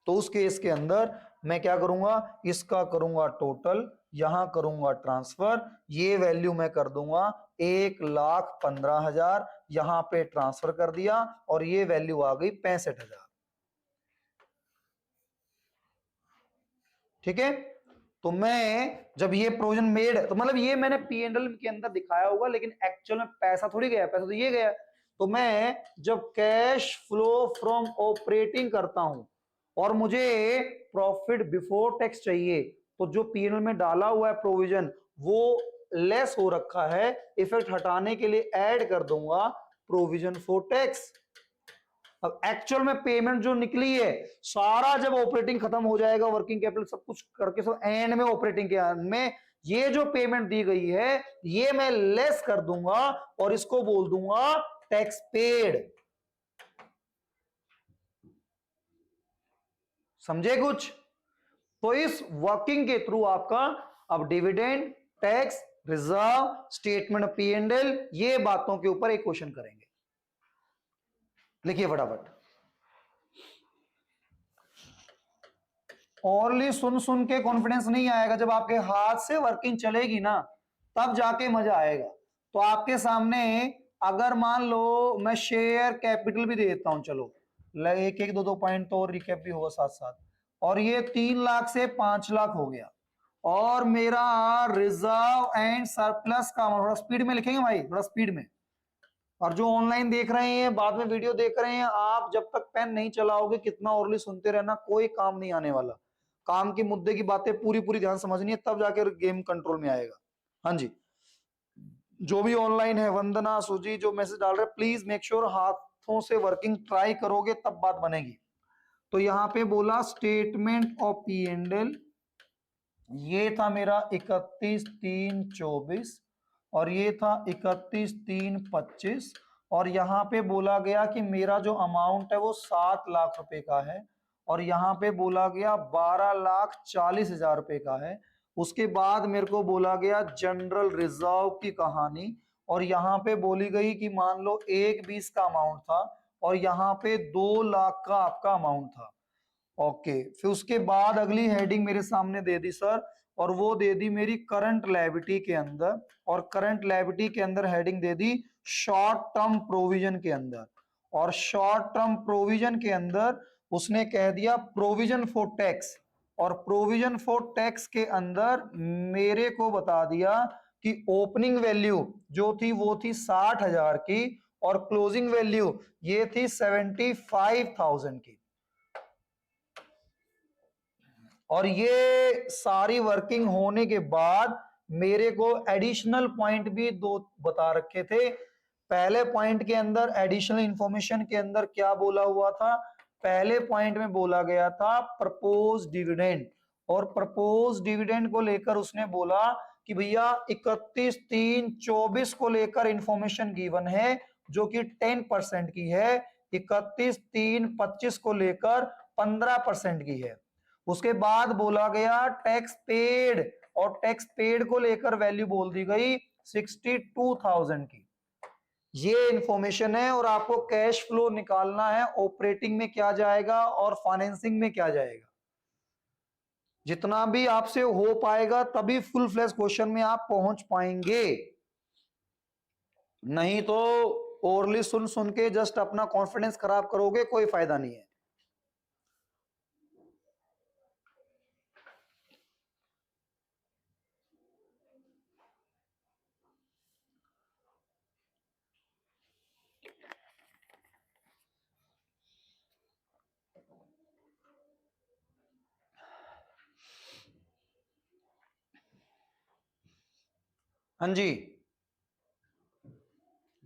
तो उस केस के अंदर मैं क्या करूंगा, इसका करूंगा टोटल, यहां करूंगा ट्रांसफर, ये वैल्यू मैं कर दूंगा 1,15,000, यहां पे ट्रांसफर कर दिया और ये वैल्यू आ गई 65,000। ठीक है, तो मैं जब ये प्रोविजन मेड, तो मतलब ये मैंने पीएनएल के अंदर दिखाया होगा, लेकिन एक्चुअल में पैसा थोड़ी गया, पैसा तो ये गया। तो मैं जब कैश फ्लो फ्रॉम ऑपरेटिंग करता हूं और मुझे प्रॉफिट बिफोर टैक्स चाहिए, तो जो पीएनएल में डाला हुआ है प्रोविजन वो लेस हो रखा है, इफेक्ट हटाने के लिए ऐड कर दूंगा प्रोविजन फॉर टैक्स। अब एक्चुअल में पेमेंट जो निकली है, सारा जब ऑपरेटिंग खत्म हो जाएगा, वर्किंग कैपिटल सब कुछ करके सब एंड में ऑपरेटिंग के एंड में ये जो पेमेंट दी गई है ये मैं लेस कर दूंगा और इसको बोल दूंगा टैक्स पेड। समझे कुछ? तो इस वर्किंग के थ्रू आपका अब dividend, tax, reserve, statement P and L, ये बातों के ऊपर एक क्वेश्चन करेंगे। लिखिए फटाफट। ओरली सुन सुन के कॉन्फिडेंस नहीं आएगा, जब आपके हाथ से वर्किंग चलेगी ना तब जाके मजा आएगा। तो आपके सामने अगर मान लो मैं शेयर कैपिटल भी दे देता हूं, चलो एक एक दो पॉइंट तो रिकैप भी होगा साथ साथ, और ये 3 लाख से 5 लाख हो गया, और मेरा रिजर्व एंड सरप्लस का, थोड़ा स्पीड में लिखेंगे भाई, थोड़ा स्पीड में। और जो ऑनलाइन देख रहे हैं, बाद में वीडियो देख रहे हैं, आप जब तक पेन नहीं चलाओगे कितना ओरली सुनते रहना, कोई काम नहीं आने वाला। काम के मुद्दे की बातें पूरी पूरी ध्यान समझनी है, तब जाकर गेम कंट्रोल में आएगा। हाँ जी, जो भी ऑनलाइन है, वंदना, सुजी जो मैसेज डाल रहे, प्लीज मेक श्योर हाथों से वर्किंग ट्राई करोगे तब बात बनेगी। तो यहाँ पे बोला statement of P and L, ये था मेरा 31/3/24 और ये था 31/3/25, और यहाँ पे बोला गया कि मेरा जो अमाउंट है वो 7 लाख रुपए का है, और यहाँ पे बोला गया 12,40,000 रुपए का है। उसके बाद मेरे को बोला गया जनरल रिजर्व की कहानी, और यहाँ पे बोली गई कि मान लो 1,20 का अमाउंट था और यहाँ पे 2 लाख का आपका अमाउंट था। ओके, फिर उसके बाद अगली हेडिंग मेरे सामने दे दी सर, और वो दे दी मेरी करंट लायबिलिटी के अंदर, और करंट लायबिलिटी के अंदर हेडिंग दे दी शॉर्ट टर्म प्रोविजन के अंदर, और शॉर्ट टर्म प्रोविजन के अंदर उसने कह दिया प्रोविजन फॉर टैक्स, और प्रोविजन फॉर टैक्स के अंदर मेरे को बता दिया कि ओपनिंग वैल्यू जो थी वो थी 60,000 की, और क्लोजिंग वैल्यू ये थी 75,000 की। और ये सारी वर्किंग होने के बाद मेरे को एडिशनल पॉइंट भी 2 बता रखे थे। पहले पॉइंट के अंदर एडिशनल इंफॉर्मेशन के अंदर क्या बोला हुआ था, पहले पॉइंट में बोला गया था प्रपोज डिविडेंड, और प्रपोज डिविडेंड को लेकर उसने बोला कि भैया 31/3/24 को लेकर इंफॉर्मेशन गिवन है जो कि 10% की है, 31/3/25 को लेकर 15% की है। उसके बाद बोला गया टैक्स पेड, और टैक्स पेड को लेकर वैल्यू बोल दी गई 62,000 की। ये इंफॉर्मेशन है, और आपको कैश फ्लो निकालना है, ऑपरेटिंग में क्या जाएगा और फाइनेंसिंग में क्या जाएगा। जितना भी आपसे हो पाएगा तभी फुल फ्लैश क्वेश्चन में आप पहुंच पाएंगे, नहीं तो ओरली सुन सुन के जस्ट अपना कॉन्फिडेंस खराब करोगे, कोई फायदा नहीं है। हाँ जी,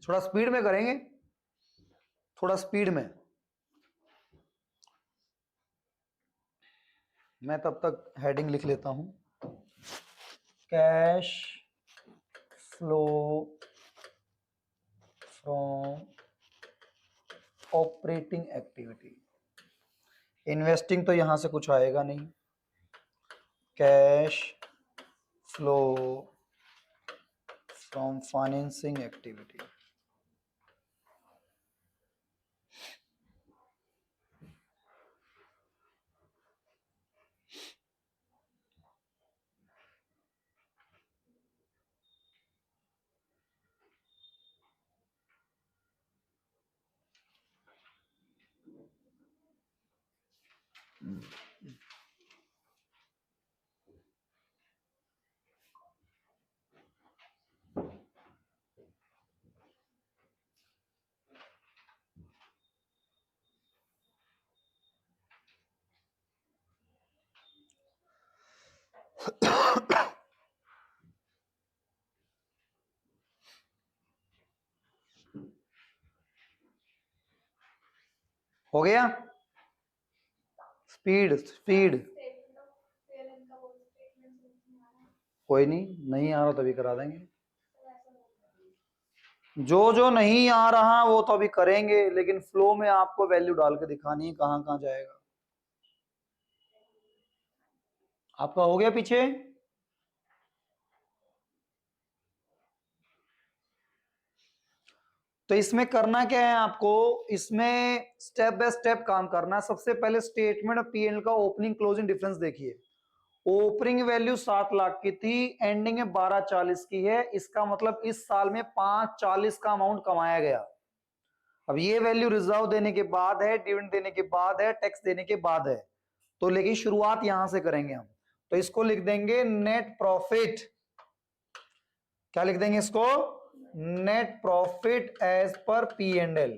थोड़ा स्पीड में करेंगे, थोड़ा स्पीड में। मैं तब तक हेडिंग लिख लेता हूं, cash flow from operating activity. Investing तो यहां से कुछ आएगा नहीं, cash flow from financing activity. हो गया, स्पीड स्पीड। कोई नहीं, नहीं आ रहा तभी करा देंगे, जो जो नहीं आ रहा वो तो अभी करेंगे, लेकिन फ्लो में आपको वैल्यू डाल के दिखानी है कहां कहां जाएगा। आपका हो गया पीछे? तो इसमें करना क्या है आपको, इसमें स्टेप बाय स्टेप काम करना है। सबसे पहले स्टेटमेंट ऑफ पीएनएल का ओपनिंग क्लोजिंग डिफरेंस देखिए। ओपनिंग वैल्यू 7 लाख की थी, एंडिंग में 1240 की है, इसका मतलब इस साल में 540 का अमाउंट कमाया गया। अब ये वैल्यू रिजर्व देने के बाद है, डिविडेंड देने के बाद है, टैक्स देने के बाद है, तो लेकिन शुरुआत यहां से करेंगे हम। तो इसको लिख देंगे नेट प्रॉफिट। क्या लिख देंगे इसको? Net profit as per P and L.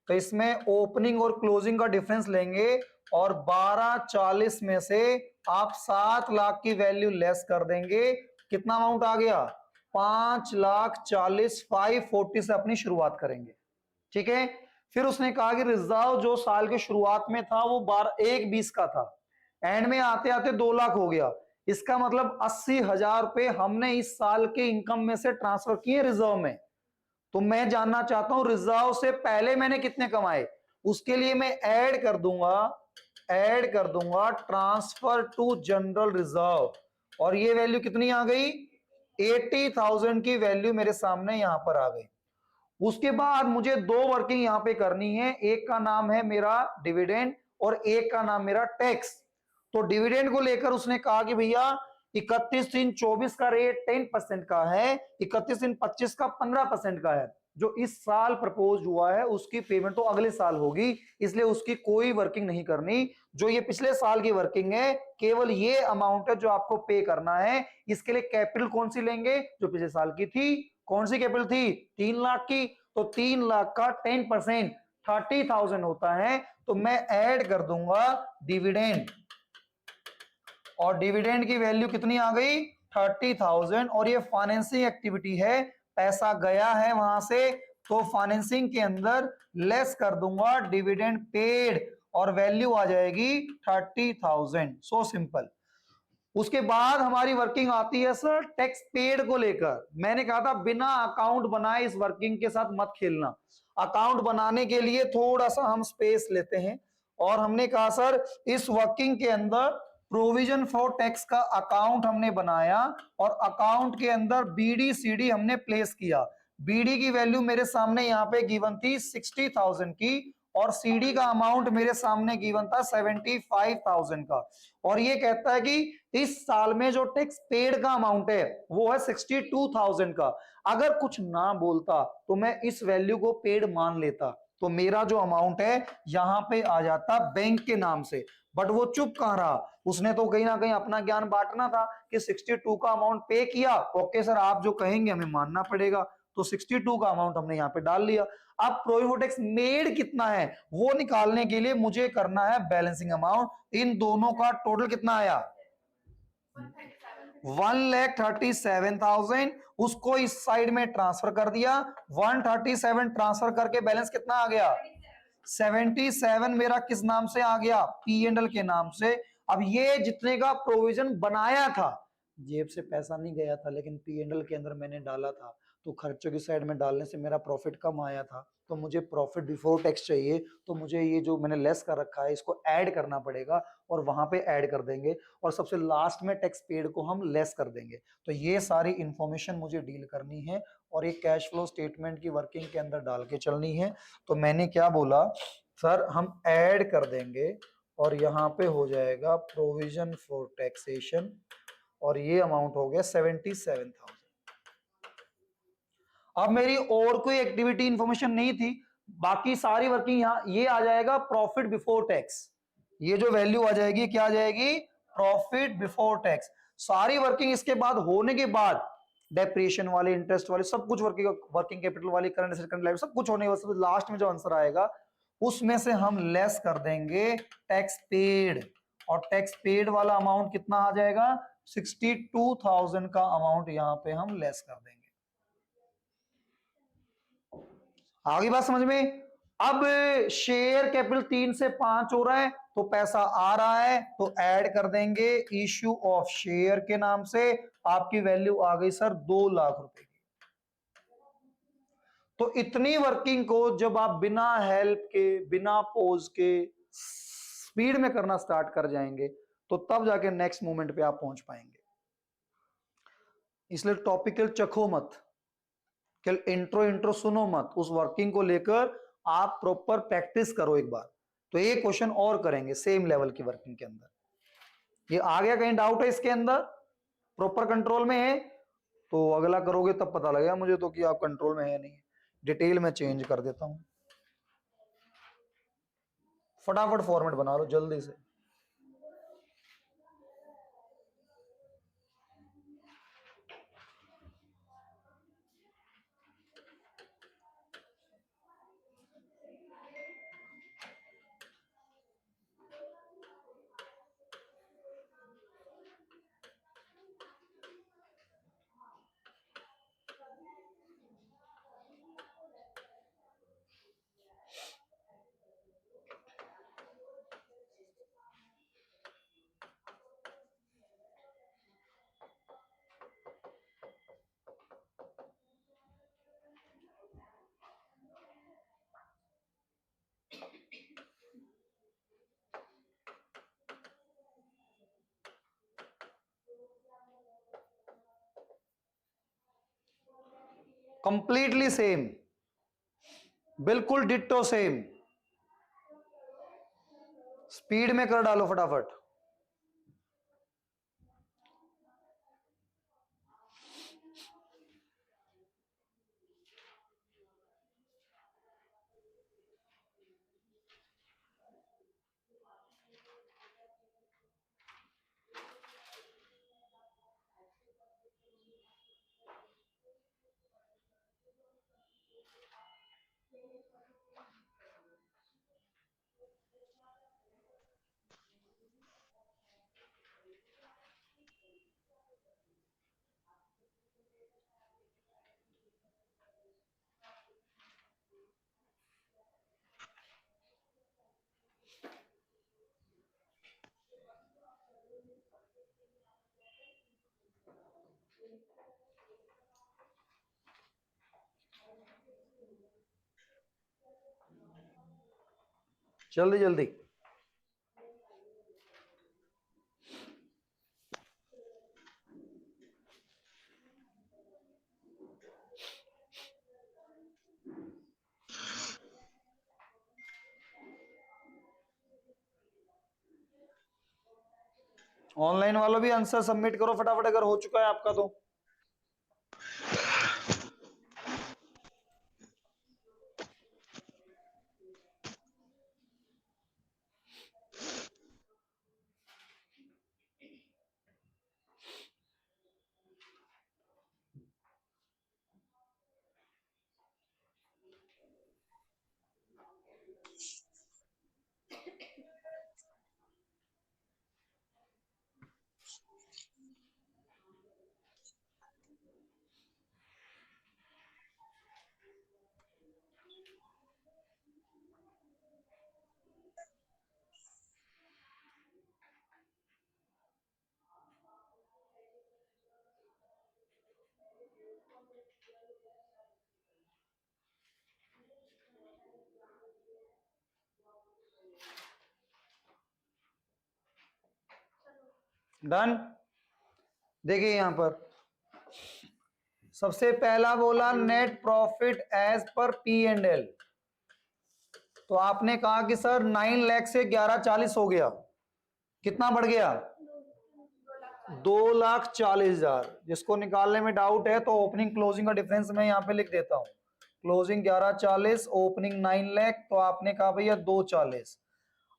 तो इसमें ओपनिंग और क्लोजिंग का डिफरेंस लेंगे और 1240 में से आप 7 लाख की वैल्यू लेस कर देंगे। कितना अमाउंट आ गया? 5,40,000, 540 से अपनी शुरुआत करेंगे। ठीक है, फिर उसने कहा कि रिजर्व जो साल के शुरुआत में था वो 1,20 का था, एंड में आते आते 2 लाख हो गया। इसका मतलब 80,000 रुपए हमने इस साल के इनकम में से ट्रांसफर किए रिजर्व में। तो मैं जानना चाहता हूं रिजर्व से पहले मैंने कितने कमाए, उसके लिए मैं ऐड कर दूंगा ट्रांसफर टू जनरल रिजर्व, और ये वैल्यू कितनी आ गई? 80,000 की वैल्यू मेरे सामने यहां पर आ गई। उसके बाद मुझे 2 वर्किंग यहां पे करनी है, एक का नाम है मेरा डिविडेंड और एक का नाम मेरा टैक्स। तो डिविडेंड को लेकर उसने कहा कि भैया 31/3/24 का रेट 10% का है, 31/3/25 का 15% का है। जो इस साल प्रपोज हुआ है उसकी पेमेंट तो अगले साल होगी, इसलिए उसकी कोई वर्किंग नहीं करनी। जो ये पिछले साल की वर्किंग है, केवल ये अमाउंट है जो आपको पे करना है। इसके लिए कैपिटल कौन सी लेंगे? जो पिछले साल की थी। कौन सी कैपिटल थी? 3 लाख की। तो 3 लाख का 10% 30,000 होता है, तो मैं ऐड कर दूंगा डिविडेंड, और डिविडेंड की वैल्यू कितनी आ गई? 30,000। और ये फाइनेंसिंग एक्टिविटी है, पैसा गया है वहां से, तो फाइनेंसिंग के अंदर लेस कर दूंगा डिविडेंड पेड, और वैल्यू आ जाएगी 30,000। So simple. उसके बाद हमारी वर्किंग आती है सर टैक्स पेड को लेकर। मैंने कहा था बिना अकाउंट बनाए इस वर्किंग के साथ मत खेलना। अकाउंट बनाने के लिए थोड़ा सा हम स्पेस लेते हैं, और हमने कहा सर इस वर्किंग के अंदर प्रोविजन फॉर टैक्स का अकाउंट हमने बनाया, और अकाउंट के अंदर बीडी सीडी हमने प्लेस किया। बीडी की वैल्यू मेरे सामने यहाँ पे गिवन थी 60,000 की, और सीडी का अमाउंट मेरे सामने गिवन था 75,000 का, और ये कहता है कि इस साल में जो टैक्स पेड का अमाउंट है वो है 62,000 का। अगर कुछ ना बोलता तो मैं इस वैल्यू को पेड मान लेता, तो मेरा जो अमाउंट है यहां पे आ जाता बैंक के नाम से। बट वो चुप कहां रहा, उसने तो कहीं ना कहीं अपना ज्ञान बांटना था कि 62 का अमाउंट पे किया, ओके सर आप जो कहेंगे हमें मानना पड़ेगा, तो 62 का अमाउंट हमने यहाँ पे डाल लिया। अब प्रोविडेंट टैक्स मेड कितना है वो निकालने के लिए मुझे करना है बैलेंसिंग अमाउंट, इन दोनों का टोटल कितना आया 1,37,000, उसको इस साइड में ट्रांसफर कर दिया, 137 ट्रांसफर करके बैलेंस कितना आ गया 77, मेरा किस नाम से आ गया पी एंड एल के नाम से। अब ये जितने का प्रोविजन बनाया था, जेब से पैसा नहीं गया था लेकिन पी एंड एल के अंदर मैंने डाला था, तो खर्चों की साइड में डालने से मेरा प्रॉफिट कम आया था, तो मुझे प्रॉफिट बिफोर टैक्स चाहिए, तो मुझे ये जो मैंने लेस कर रखा है इसको ऐड करना पड़ेगा, और वहां पे ऐड कर देंगे, और सबसे लास्ट में टैक्स पेड को हम लेस कर देंगे। तो ये सारी इंफॉर्मेशन मुझे डील करनी है और ये कैश फ्लो स्टेटमेंट की वर्किंग के अंदर डाल के चलनी है। तो मैंने क्या बोला सर, हम ऐड कर देंगे और यहाँ पे हो जाएगा प्रोविजन फॉर टैक्सेशन, और ये अमाउंट हो गया 77,000। अब मेरी और कोई एक्टिविटी इंफॉर्मेशन नहीं थी, बाकी सारी वर्किंग यहां ये आ जाएगा प्रॉफिट बिफोर टैक्स, ये जो वैल्यू आ जाएगी क्या आ जाएगी प्रॉफिट बिफोर टैक्स। सारी वर्किंग इसके बाद होने के बाद डेप्रिएशन वाले इंटरेस्ट वाले सब कुछ वर्किंग कैपिटल वाली करंट एसेट करंट लायबिलिटी सब कुछ होने के बाद लास्ट में जो आंसर आएगा उसमें से हम लेस कर देंगे टैक्स पेड, और टैक्स पेड वाला अमाउंट कितना आ जाएगा 62,000 का अमाउंट यहां पे हम लेस कर देंगे। आगे बात समझ में। अब शेयर कैपिटल 3 से 5 हो रहा है तो पैसा आ रहा है तो ऐड कर देंगे इश्यू ऑफ शेयर के नाम से, आपकी वैल्यू आ गई सर 2 लाख रुपए की। तो इतनी वर्किंग को जब आप बिना हेल्प के बिना पोज के स्पीड में करना स्टार्ट कर जाएंगे तो तब जाके नेक्स्ट मोमेंट पे आप पहुंच पाएंगे। इसलिए टॉपिकल चखो मत, कल इंट्रो सुनो मत, उस वर्किंग को लेकर आप प्रॉपर प्रैक्टिस करो एक बार। तो ये क्वेश्चन और करेंगे सेम लेवल की वर्किंग के अंदर। ये आ गया कहीं डाउट है इसके अंदर, प्रॉपर कंट्रोल में है? तो अगला करोगे तब पता लगेगा मुझे तो कि आप कंट्रोल में है नहीं। डिटेल में चेंज कर देता हूं, फटाफट फॉर्मेट बना लो जल्दी से। कंप्लीटली सेम, बिल्कुल डिट्टो सेम, स्पीड में कर डालो फटाफट। जल्दी जल्दी। ऑनलाइन वालों भी आंसर सबमिट करो फटाफट अगर हो चुका है आपका तो। डन। देखिए यहां पर सबसे पहला बोला net profit as per P and L. तो आपने कहा कि सर 9 लाख से 1140 हो गया, कितना बढ़ गया? 2,40,000। जिसको निकालने में डाउट है तो ओपनिंग क्लोजिंग का डिफरेंस मैं यहाँ पे लिख देता हूँ। क्लोजिंग 1140, ओपनिंग 9 लाख, तो आपने कहा भैया 240।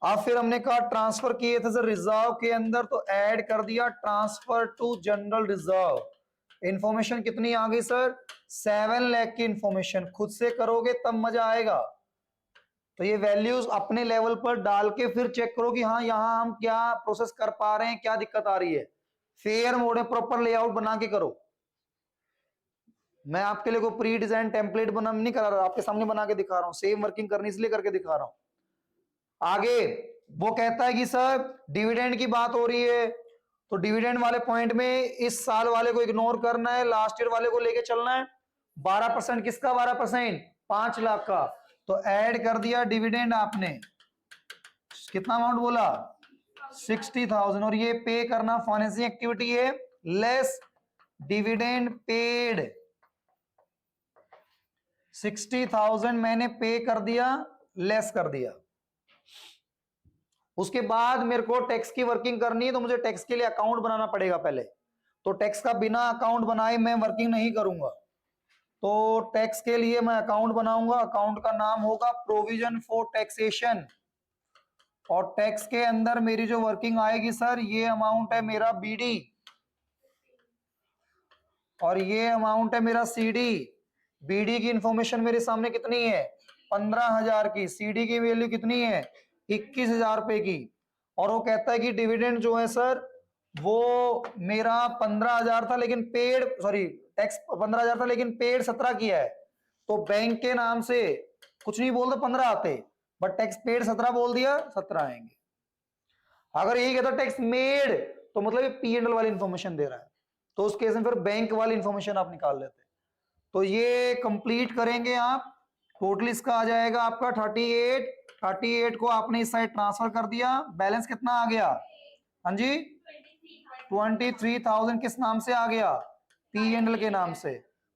अब फिर हमने कहा ट्रांसफर किए थे सर रिजर्व के अंदर, तो ऐड कर दिया transfer to general reserve. Information कितनी आ गई सर? 7 लाख की इंफॉर्मेशन। खुद से करोगे तब मजा आएगा। तो ये वैल्यूज अपने लेवल पर डाल के फिर चेक करो कि हाँ यहां हम क्या प्रोसेस कर पा रहे हैं, क्या दिक्कत आ रही है। फेयर मोड में प्रॉपर लेआउट बना के करो। मैं आपके लिए कोई प्री डिजाइन टेम्पलेट बना नहीं करा रहा, आपके सामने बना के दिखा रहा हूं। सेम वर्किंग करनी इसलिए करके दिखा रहा हूं। आगे वो कहता है कि सर डिविडेंड की बात हो रही है, तो डिविडेंड वाले पॉइंट में इस साल वाले को इग्नोर करना है, लास्ट ईयर वाले को लेके चलना है। 12% किसका? 12%, 5 लाख का। तो ऐड कर दिया डिविडेंड आपने, कितना अमाउंट बोला? 60,000। और ये पे करना फाइनेंसिंग एक्टिविटी है, लेस डिविडेंड पेड। 60,000 मैंने पे कर दिया, लेस कर दिया। उसके बाद मेरे को टैक्स की वर्किंग करनी है, तो मुझे टैक्स के लिए अकाउंट बनाना पड़ेगा पहले। तो टैक्स का बिना अकाउंट बनाए मैं वर्किंग नहीं करूंगा। तो टैक्स के लिए मैं अकाउंट बनाऊंगा। अकाउंट का नाम होगा प्रोविजन फॉर टैक्सेशन। और टैक्स के अंदर मेरी जो वर्किंग आएगी सर, ये अमाउंट है मेरा बीडी और ये अमाउंट है मेरा सीडी। बीडी की इंफॉर्मेशन मेरे सामने कितनी है? 15,000 की। सीडी की वैल्यू कितनी है? 21,000 रुपए की। और वो कहता है कि डिविडेंड जो है सर वो मेरा 15,000 था लेकिन पेड, सॉरी टैक्स 15,000 था लेकिन पेड 17 किया है। तो बैंक के नाम से कुछ नहीं बोलते 15 आते, बट टैक्स पेड 17 बोल दिया, 17 आएंगे। अगर यही कहता टैक्स मेड तो मतलब ये पी एंड एल वाली इंफॉर्मेशन दे रहा है, तो उस केस में फिर बैंक वाली इंफॉर्मेशन आप निकाल लेते हैं। तो ये कंप्लीट करेंगे आप। टोटल इसका आ जाएगा आपका 38 को आपने इस साइड ट्रांसफर कर दिया। बैलेंस कितना आ गया? हाँ जी 23,000 किस नाम से आ गया? पी एंड एल के नाम से।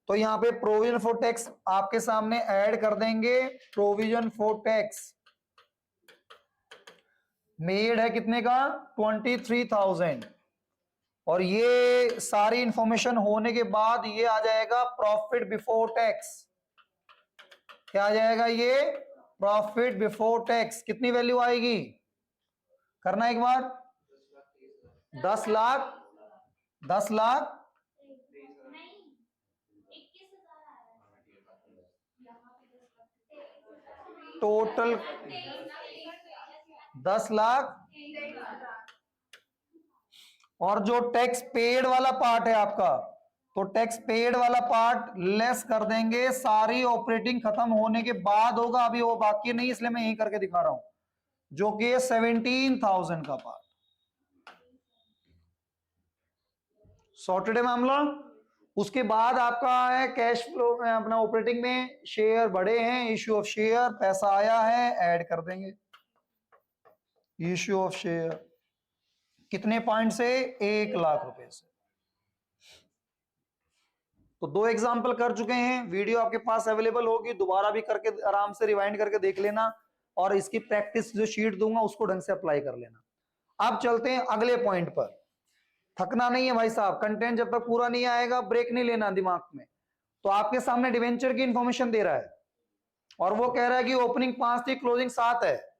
तो यहाँ पे प्रोविजन फॉर टैक्स आपके सामने ऐड कर देंगे। प्रोविजन फॉर टैक्स मेड है कितने का? 23,000। और ये सारी इंफॉर्मेशन होने के बाद ये आ जाएगा प्रॉफिट बिफोर टैक्स। क्या आ जाएगा ये? Profit before tax. कितनी वैल्यू आएगी? करना एक बार। 10 लाख, 10 लाख, टोटल 10 लाख। और जो टैक्स पेड वाला पार्ट है आपका, तो टैक्स पेड वाला पार्ट लेस कर देंगे। सारी ऑपरेटिंग खत्म होने के बाद होगा, अभी वो बाकी नहीं, इसलिए मैं यही करके दिखा रहा हूं, जो कि 17,000 का पार्ट। सॉर्टेड है मामला। उसके बाद आपका है कैश फ्लो में, अपना ऑपरेटिंग में शेयर बढ़े हैं, इश्यू ऑफ शेयर, पैसा आया है, ऐड कर देंगे। इश्यू ऑफ शेयर कितने पॉइंट से? 1 लाख रुपए से। तो 2 एग्जाम्पल कर चुके हैं। वीडियो आपके पास अवेलेबल होगी, दोबारा भी करके आराम से रिवाइंड करके देख लेना, और इसकी प्रैक्टिस जो शीट दूंगा उसको ढंग से अप्लाई कर लेना। अब चलते हैं अगले पॉइंट पर। थकना नहीं है भाई साहब, कंटेंट जब तक पूरा नहीं आएगा ब्रेक नहीं लेना दिमाग में। तो आपके सामने डिवेंचर की इंफॉर्मेशन दे रहा है और वो कह रहा है कि ओपनिंग 5 थी, क्लोजिंग 7 है।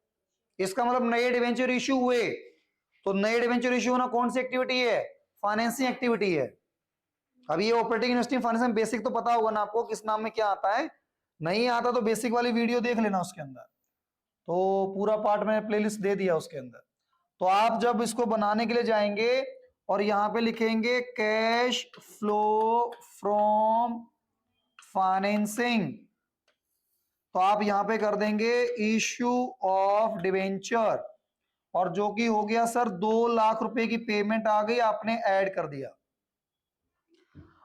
इसका मतलब नए डिवेंचर इश्यू हुए। तो नए डिवेंचर इश्यू होना कौन सी एक्टिविटी है? फाइनेंसिंग एक्टिविटी है। अब ये ऑपरेटिंग इन्वेस्टिंग फाइनेंसिंग बेसिक तो पता होगा ना आपको, किस नाम में क्या आता है। नहीं आता तो बेसिक वाली वीडियो देख लेना उसके अंदर, तो पूरा पार्ट मैंने प्लेलिस्ट दे दिया उसके अंदर। तो आप जब इसको बनाने के लिए जाएंगे और यहां पे लिखेंगे कैश फ्लो फ्रॉम फाइनेंसिंग, तो आप यहां पे कर देंगे इश्यू ऑफ डिवेंचर, और जो कि हो गया सर 2 लाख रुपए की पेमेंट आ गई, आपने ऐड कर दिया।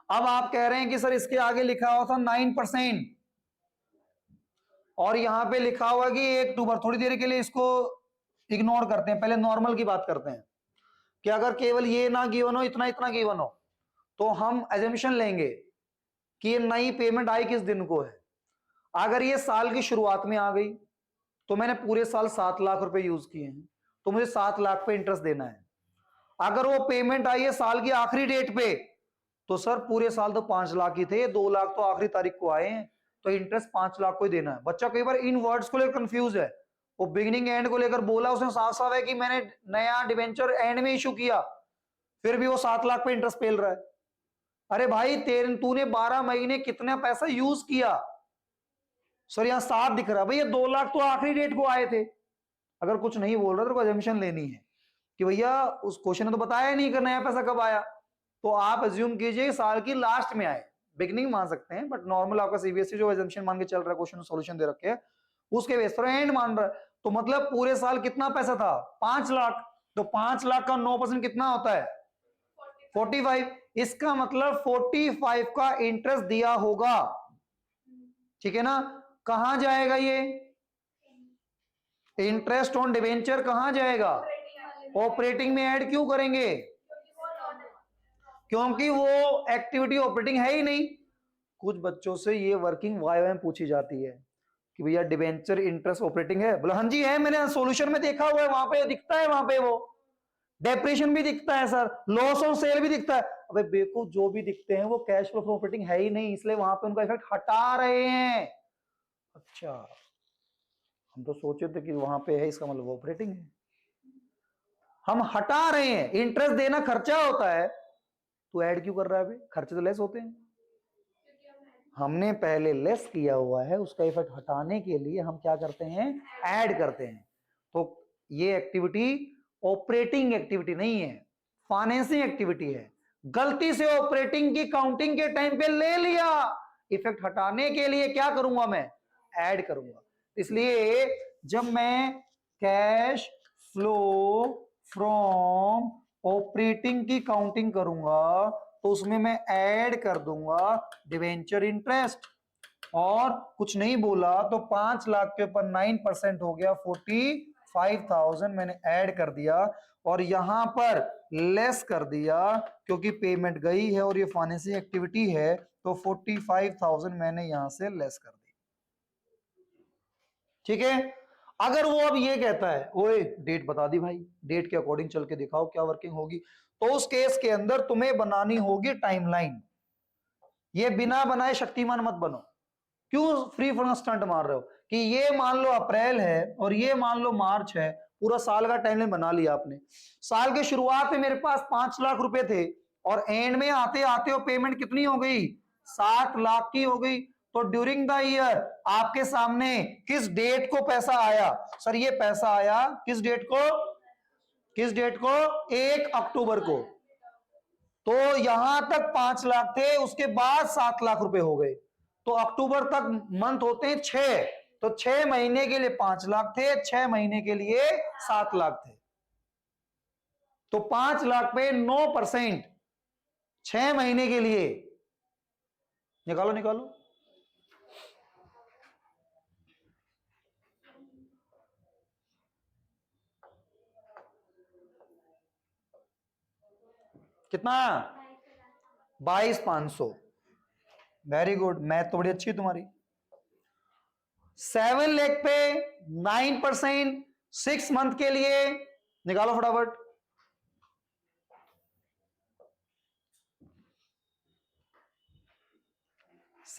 अब आप कह रहे हैं कि सर इसके आगे लिखा हुआ था 9% और यहां पे लिखा हुआ कि 1 अक्टूबर। थोड़ी देर के लिए इसको इग्नोर करते हैं, पहले नॉर्मल की बात करते हैं कि अगर केवल ये ना गिवन हो, इतना इतना गिवन हो, तो हम एजम्पशन लेंगे कि ये नई पेमेंट आई किस दिन को है। अगर ये साल की शुरुआत में आ गई तो मैंने पूरे साल 7 लाख रुपए यूज किए हैं, तो मुझे 7 लाख पे इंटरेस्ट देना है। अगर वो पेमेंट आई है साल की आखिरी डेट पे, तो सर पूरे साल तो 5 लाख ही थे, 2 लाख तो आखिरी तारीख को आए हैं, तो इंटरेस्ट 5 लाख को ही देना है। बच्चा कई बार इन वर्ड्स को लेकर कंफ्यूज है, वो बिगिनिंग एंड को लेकर बोला, उसने साफ साफ है कि मैंने नया डिवेंचर एंड में इशू किया, फिर भी वो 7 लाख पे इंटरेस्ट पेल रहा है। अरे भाई तूने 12 महीने कितना पैसा यूज किया? सर यहाँ 7 दिख रहा है, भैया 2 लाख तो आखिरी डेट को आए थे। अगर कुछ नहीं बोल रहा तो एजम्पशन लेनी है कि भैया उस क्वेश्चन ने तो बताया नहीं कि नया पैसा कब आया, तो आप एज्यूम कीजिए साल की लास्ट में आए। बिगनिंग मान सकते हैं, बट नॉर्मल आपका सीबीएसई जो एजम्पशन मान के चल रहा है, क्वेश्चन सॉल्यूशन दे रखे हैं उसके बेस पर एंड मान रहा है। तो मतलब पूरे साल कितना पैसा था? 5 लाख। तो 5 लाख का 9% कितना होता है? 45। इसका मतलब 45 का इंटरेस्ट दिया होगा, ठीक है ना। कहां जाएगा ये इंटरेस्ट ऑन डिवेंचर? कहां जाएगा? ऑपरेटिंग में ऐड क्यों करेंगे? क्योंकि वो एक्टिविटी ऑपरेटिंग है ही नहीं। कुछ बच्चों से ये वर्किंग वाई में पूछी जाती है कि भैया डिवेंचर इंटरेस्ट ऑपरेटिंग है, बोला हाँ जी है, मैंने सॉल्यूशन में देखा हुआ है, वहां पे दिखता है, वहां पे वो डेप्रिसिएशन भी दिखता है सर, लॉस ऑन सेल भी दिखता है। अबे बेवकूफ, जो भी दिखते हैं वो कैश फ्लो फ्रॉम ऑपरेटिंग है ही नहीं, इसलिए वहां पे उनका इफेक्ट हटा रहे हैं। अच्छा, हम तो सोचे थे कि वहां पे है, इसका मतलब ऑपरेटिंग है, हम हटा रहे हैं। इंटरेस्ट देना खर्चा होता है, तो ऐड क्यों कर रहा है? अभी खर्चे तो लेस होते हैं, हमने पहले लेस किया हुआ है, उसका इफेक्ट हटाने के लिए हम क्या करते हैं? ऐड करते हैं। तो ये एक्टिविटी ऑपरेटिंग एक्टिविटी नहीं है, फाइनेंसिंग एक्टिविटी है। गलती से ऑपरेटिंग की काउंटिंग के टाइम पे ले लिया, इफेक्ट हटाने के लिए क्या करूंगा मैं? ऐड करूंगा। इसलिए जब मैं कैश फ्लो फ्रॉम ऑपरेटिंग की काउंटिंग करूंगा तो उसमें मैं ऐड कर दूंगा डिवेंचर इंटरेस्ट, और कुछ नहीं बोला तो 5 लाख के ऊपर 9% हो गया 45,000 मैंने ऐड कर दिया, और यहां पर लेस कर दिया क्योंकि पेमेंट गई है और ये फाइनेंसिंग एक्टिविटी है, तो 45,000 मैंने यहां से लेस कर दी, ठीक है। अगर वो अब ये कहता है ओए डेट बता दी भाई, डेट के अकॉर्डिंग चल के दिखाओ क्या वर्किंग होगी, तो उस केस के अंदर तुम्हें बनानी होगी टाइमलाइन। ये बिना बनाए शक्तिमान मत बनो। क्यों फ्री फॉर स्टंट मार रहे हो कि ये मान लो अप्रैल है और ये मान लो मार्च है, पूरा साल का टाइमलाइन बना लिया आपने। साल के शुरुआत में मेरे पास 5 लाख रुपए थे और एंड में आते आते वो पेमेंट कितनी हो गई? 7 लाख की हो गई। तो ड्यूरिंग द ईयर आपके सामने किस डेट को पैसा आया? सर ये पैसा आया किस डेट को? किस डेट को? 1 अक्टूबर को। तो यहां तक 5 लाख थे, उसके बाद 7 लाख रुपए हो गए, तो अक्टूबर तक मंथ होते हैं 6, तो 6 महीने के लिए 5 लाख थे, 6 महीने के लिए 7 लाख थे। तो 5 लाख पे 9% 6 महीने के लिए, निकालो निकालो, कितना? 22,500। वेरी गुड, मैथ तो बड़ी अच्छी है तुम्हारी। 7 लाख पे 9% 6 मंथ के लिए, निकालो फटाफट।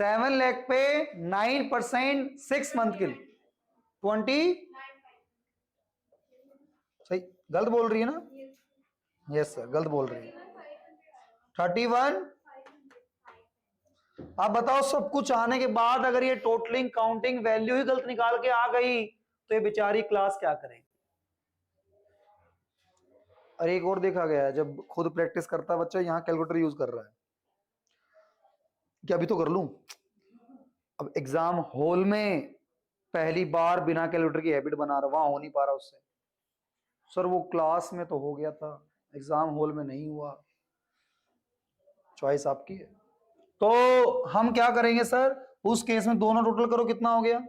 7 लाख पे 9% 6 मंथ के लिए 20, सही गलत बोल रही है ना? यस सर, गलत बोल रही है। 31। आप बताओ, सब कुछ आने के बाद अगर ये टोटलिंग काउंटिंग वैल्यू ही गलत निकाल के आ गई तो ये बेचारी क्लास क्या करेगी? और एक और देखा गया है, जब खुद प्रैक्टिस करता है बच्चा, यहाँ कैलकुलेटर यूज कर रहा है, क्या अभी तो कर लूं? अब एग्जाम हॉल में पहली बार बिना कैलकुलेटर की हैबिट बना रहा, वहां हो नहीं पा रहा उससे। सर वो क्लास में तो हो गया था, एग्जाम हॉल में नहीं हुआ। चॉइस आपकी है। तो हम क्या करेंगे सर, उस केस में दोनों टोटल करो, कितना हो गया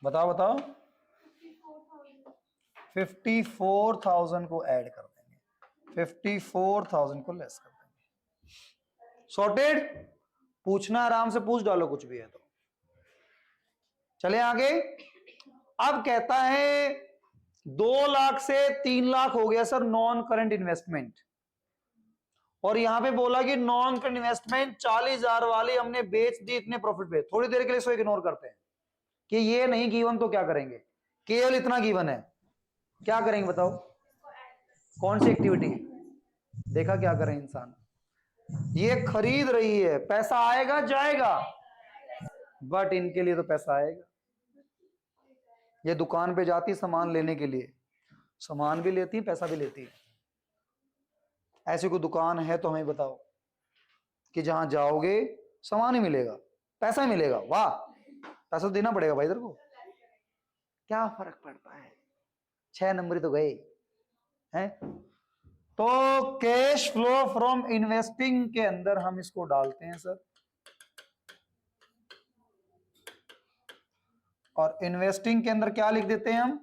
बताओ बताओ? 54,000 को ऐड कर देंगे, 54,000 को लेस कर देंगे। सॉर्टेड? पूछना आराम से पूछ डालो, कुछ भी है तो। चले आगे। अब कहता है 2 लाख से 3 लाख हो गया सर नॉन करंट इन्वेस्टमेंट, और यहां पे बोला कि नॉन करंट इन्वेस्टमेंट 40,000 वाली हमने बेच दी इतने प्रॉफिट पे। थोड़ी देर के लिए इसको इग्नोर करते हैं कि ये नहीं गिवन, तो क्या करेंगे? केवल इतना गिवन है, क्या करेंगे बताओ? कौन सी एक्टिविटी? देखा क्या करें इंसान, ये खरीद रही है, पैसा आएगा जाएगा, बट इनके लिए तो पैसा आएगा। ये दुकान पे जाती सामान लेने के लिए, सामान भी लेती पैसा भी लेती है। ऐसी कोई दुकान है तो हमें बताओ कि जहां जाओगे सामान ही मिलेगा, पैसा ही मिलेगा। वाह, पैसा तो देना पड़ेगा भाई इधर को, क्या फर्क पड़ता है, 6 नंबर तो गए हैं। तो कैश फ्लो फ्रॉम इन्वेस्टिंग के अंदर हम इसको डालते हैं सर, और इन्वेस्टिंग के अंदर क्या लिख देते हैं हम?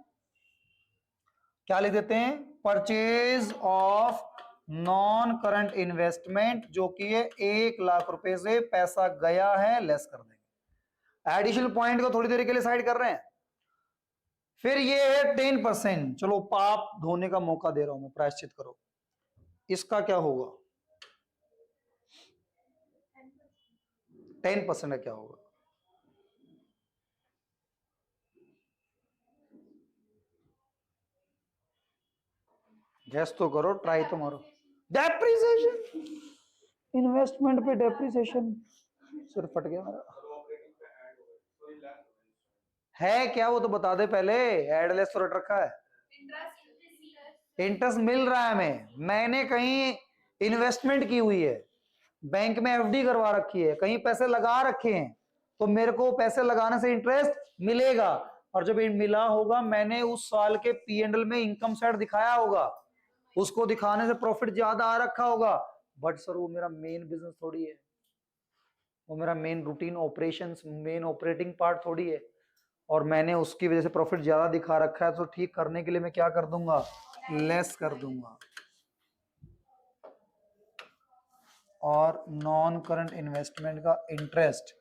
क्या लिख देते हैं? Purchase of non current investment, जो कि ये 1 लाख रुपए से पैसा गया है, लेस कर देंगे। एडिशनल पॉइंट को थोड़ी देर के लिए साइड कर रहे हैं। फिर ये है 10%, चलो पाप धोने का मौका दे रहा हूं मैं, प्रायश्चित करो। इसका क्या होगा? 10% का क्या होगा? गैस तो करो, ट्राई तो मारो। डेप्रिसिएशन, इन्वेस्टमेंट पे डेप्रिसिएशन, सिर फट गया मेरा। है क्या वो तो बता दे पहले, एडलेस तो रट रखा है। इंटरेस्ट मिल रहा है हमें, मैंने कहीं इन्वेस्टमेंट की हुई है, बैंक में एफडी करवा रखी है, कहीं पैसे लगा रखे हैं, तो मेरे को पैसे लगाने से इंटरेस्ट मिलेगा। और जब मिला होगा, मैंने उस साल के P&L में इनकम साइड दिखाया होगा, उसको दिखाने से प्रॉफिट ज्यादा आ रखा होगा। बट सर वो मेरा मेन बिजनेस थोड़ी है, वो मेरा main routine operations, main operating part थोड़ी है, और मैंने उसकी वजह से प्रॉफिट ज्यादा दिखा रखा है, तो ठीक करने के लिए मैं क्या कर दूंगा? लेस कर दूंगा। और नॉन करंट इन्वेस्टमेंट का इंटरेस्ट,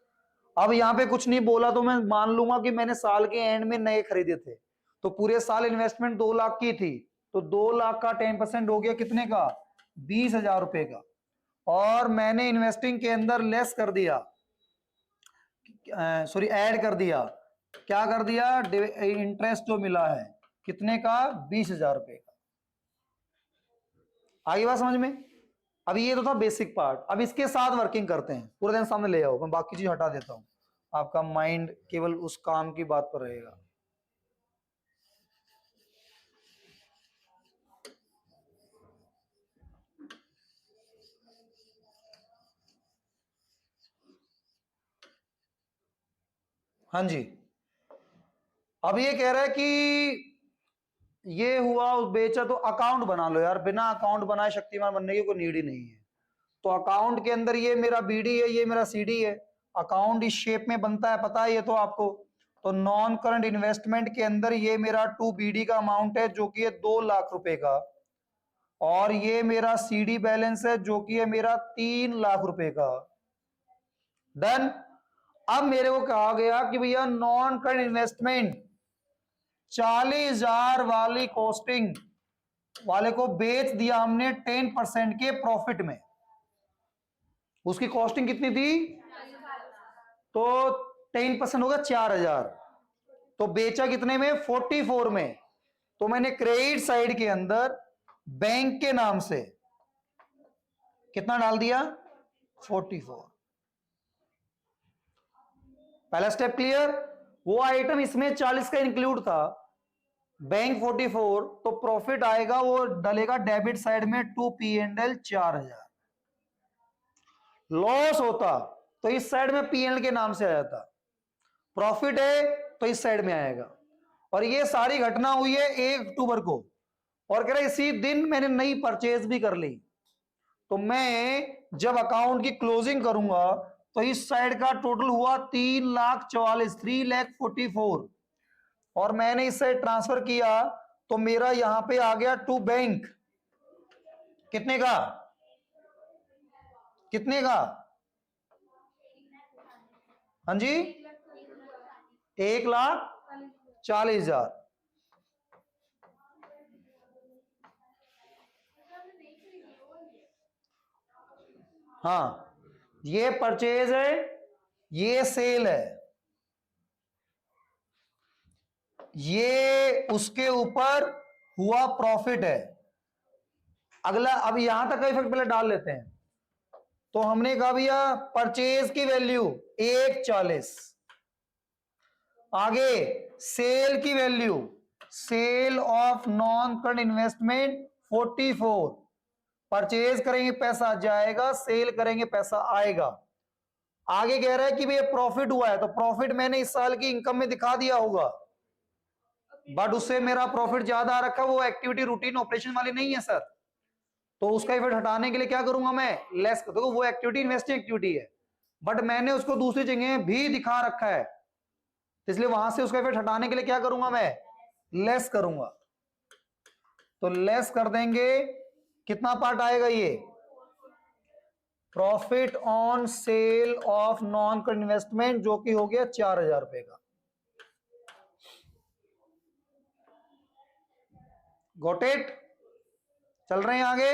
अब यहां पे कुछ नहीं बोला तो मैं मान लूंगा कि मैंने साल के एंड में नए खरीदे थे, तो पूरे साल इन्वेस्टमेंट 2 लाख की थी, तो 2 लाख का 10% हो गया कितने का? 20,000 रुपए का। और मैंने इन्वेस्टिंग के अंदर लेस कर दिया, सॉरी ऐड कर दिया, क्या कर दिया? इंटरेस्ट जो मिला है कितने का? 20,000 रुपए का। आगे बात समझ में? अभी ये तो था बेसिक पार्ट, अब इसके साथ वर्किंग करते हैं। पूरे दिन सामने ले आओ, मैं बाकी चीज हटा देता हूं, आपका माइंड केवल उस काम की बात पर रहेगा। हाँ जी, अब ये कह रहा है कि ये हुआ, बेचा, तो अकाउंट बना लो यार, बिना अकाउंट बनाए शक्तिमान बनने की कोई नीड ही नहीं है। तो अकाउंट के अंदर ये मेरा बीडी है, ये मेरा सीडी है, अकाउंट इस शेप में बनता है, पता है ये तो आपको। तो नॉन करंट इन्वेस्टमेंट के अंदर ये मेरा 2BD का अमाउंट है, जो कि है 2 लाख रुपए का, और ये मेरा सीडी बैलेंस है, जो कि है मेरा 3 लाख रुपए का। डन। अब मेरे को कहा गया कि भैया नॉन करंट इन्वेस्टमेंट 40,000 वाली कॉस्टिंग वाले को बेच दिया हमने 10% के प्रॉफिट में। उसकी कॉस्टिंग कितनी थी? तो 10% होगा 4,000। तो बेचा कितने में? 44 में। तो मैंने क्रेडिट साइड के अंदर बैंक के नाम से कितना डाल दिया? 44। पहला स्टेप क्लियर। वो आइटम इसमें 40 का इंक्लूड था, बैंक 44, तो प्रॉफिट आएगा वो डलेगा डेबिट साइड में 2P&L 4,000। लॉस होता तो इस साइड में P&L के नाम से आ जाता, प्रॉफिट है तो इस साइड में आएगा। और ये सारी घटना हुई है 1 अक्टूबर को, और कह रहा इसी दिन मैंने नई परचेज भी कर ली। तो मैं जब अकाउंट की क्लोजिंग करूंगा तो इस साइड का टोटल हुआ 3,44,000, 3,44,000, और मैंने इस साइड ट्रांसफर किया तो मेरा यहां पे आ गया टू बैंक। कितने का? कितने का? हाँ जी, 1,40,000। हाँ, ये परचेज है, ये सेल है, ये उसके ऊपर हुआ प्रॉफिट है। अगला, अब यहां तक का इफेक्ट पहले डाल लेते हैं। तो हमने कहा भैया परचेज की वैल्यू 1,40, आगे सेल की value, sale of non current investment 44, purchase करेंगे पैसा जाएगा, सेल करेंगे पैसा आएगा। आगे कह रहा है कि भैया प्रॉफिट हुआ है, तो प्रॉफिट मैंने इस साल की इनकम में दिखा दिया होगा, बट उससे मेरा प्रॉफिट ज्यादा आ रखा, वो एक्टिविटी रूटीन ऑपरेशन वाली नहीं है सर। तो उसका इफेक्ट हटाने के लिए क्या करूंगा मैं? लेस। देखो वो एक्टिविटी इन्वेस्टिंग एक्टिविटी है, बट मैंने उसको दूसरी जगह भी दिखा रखा है, इसलिए वहां से उसका इफेक्ट हटाने के लिए क्या करूंगा मैं? लेस करूंगा। तो लेस कर देंगे, कितना पार्ट आएगा? ये profit on sale of non current investment, जो कि हो गया 4,000 रुपए का। Got it? चल रहे हैं आगे।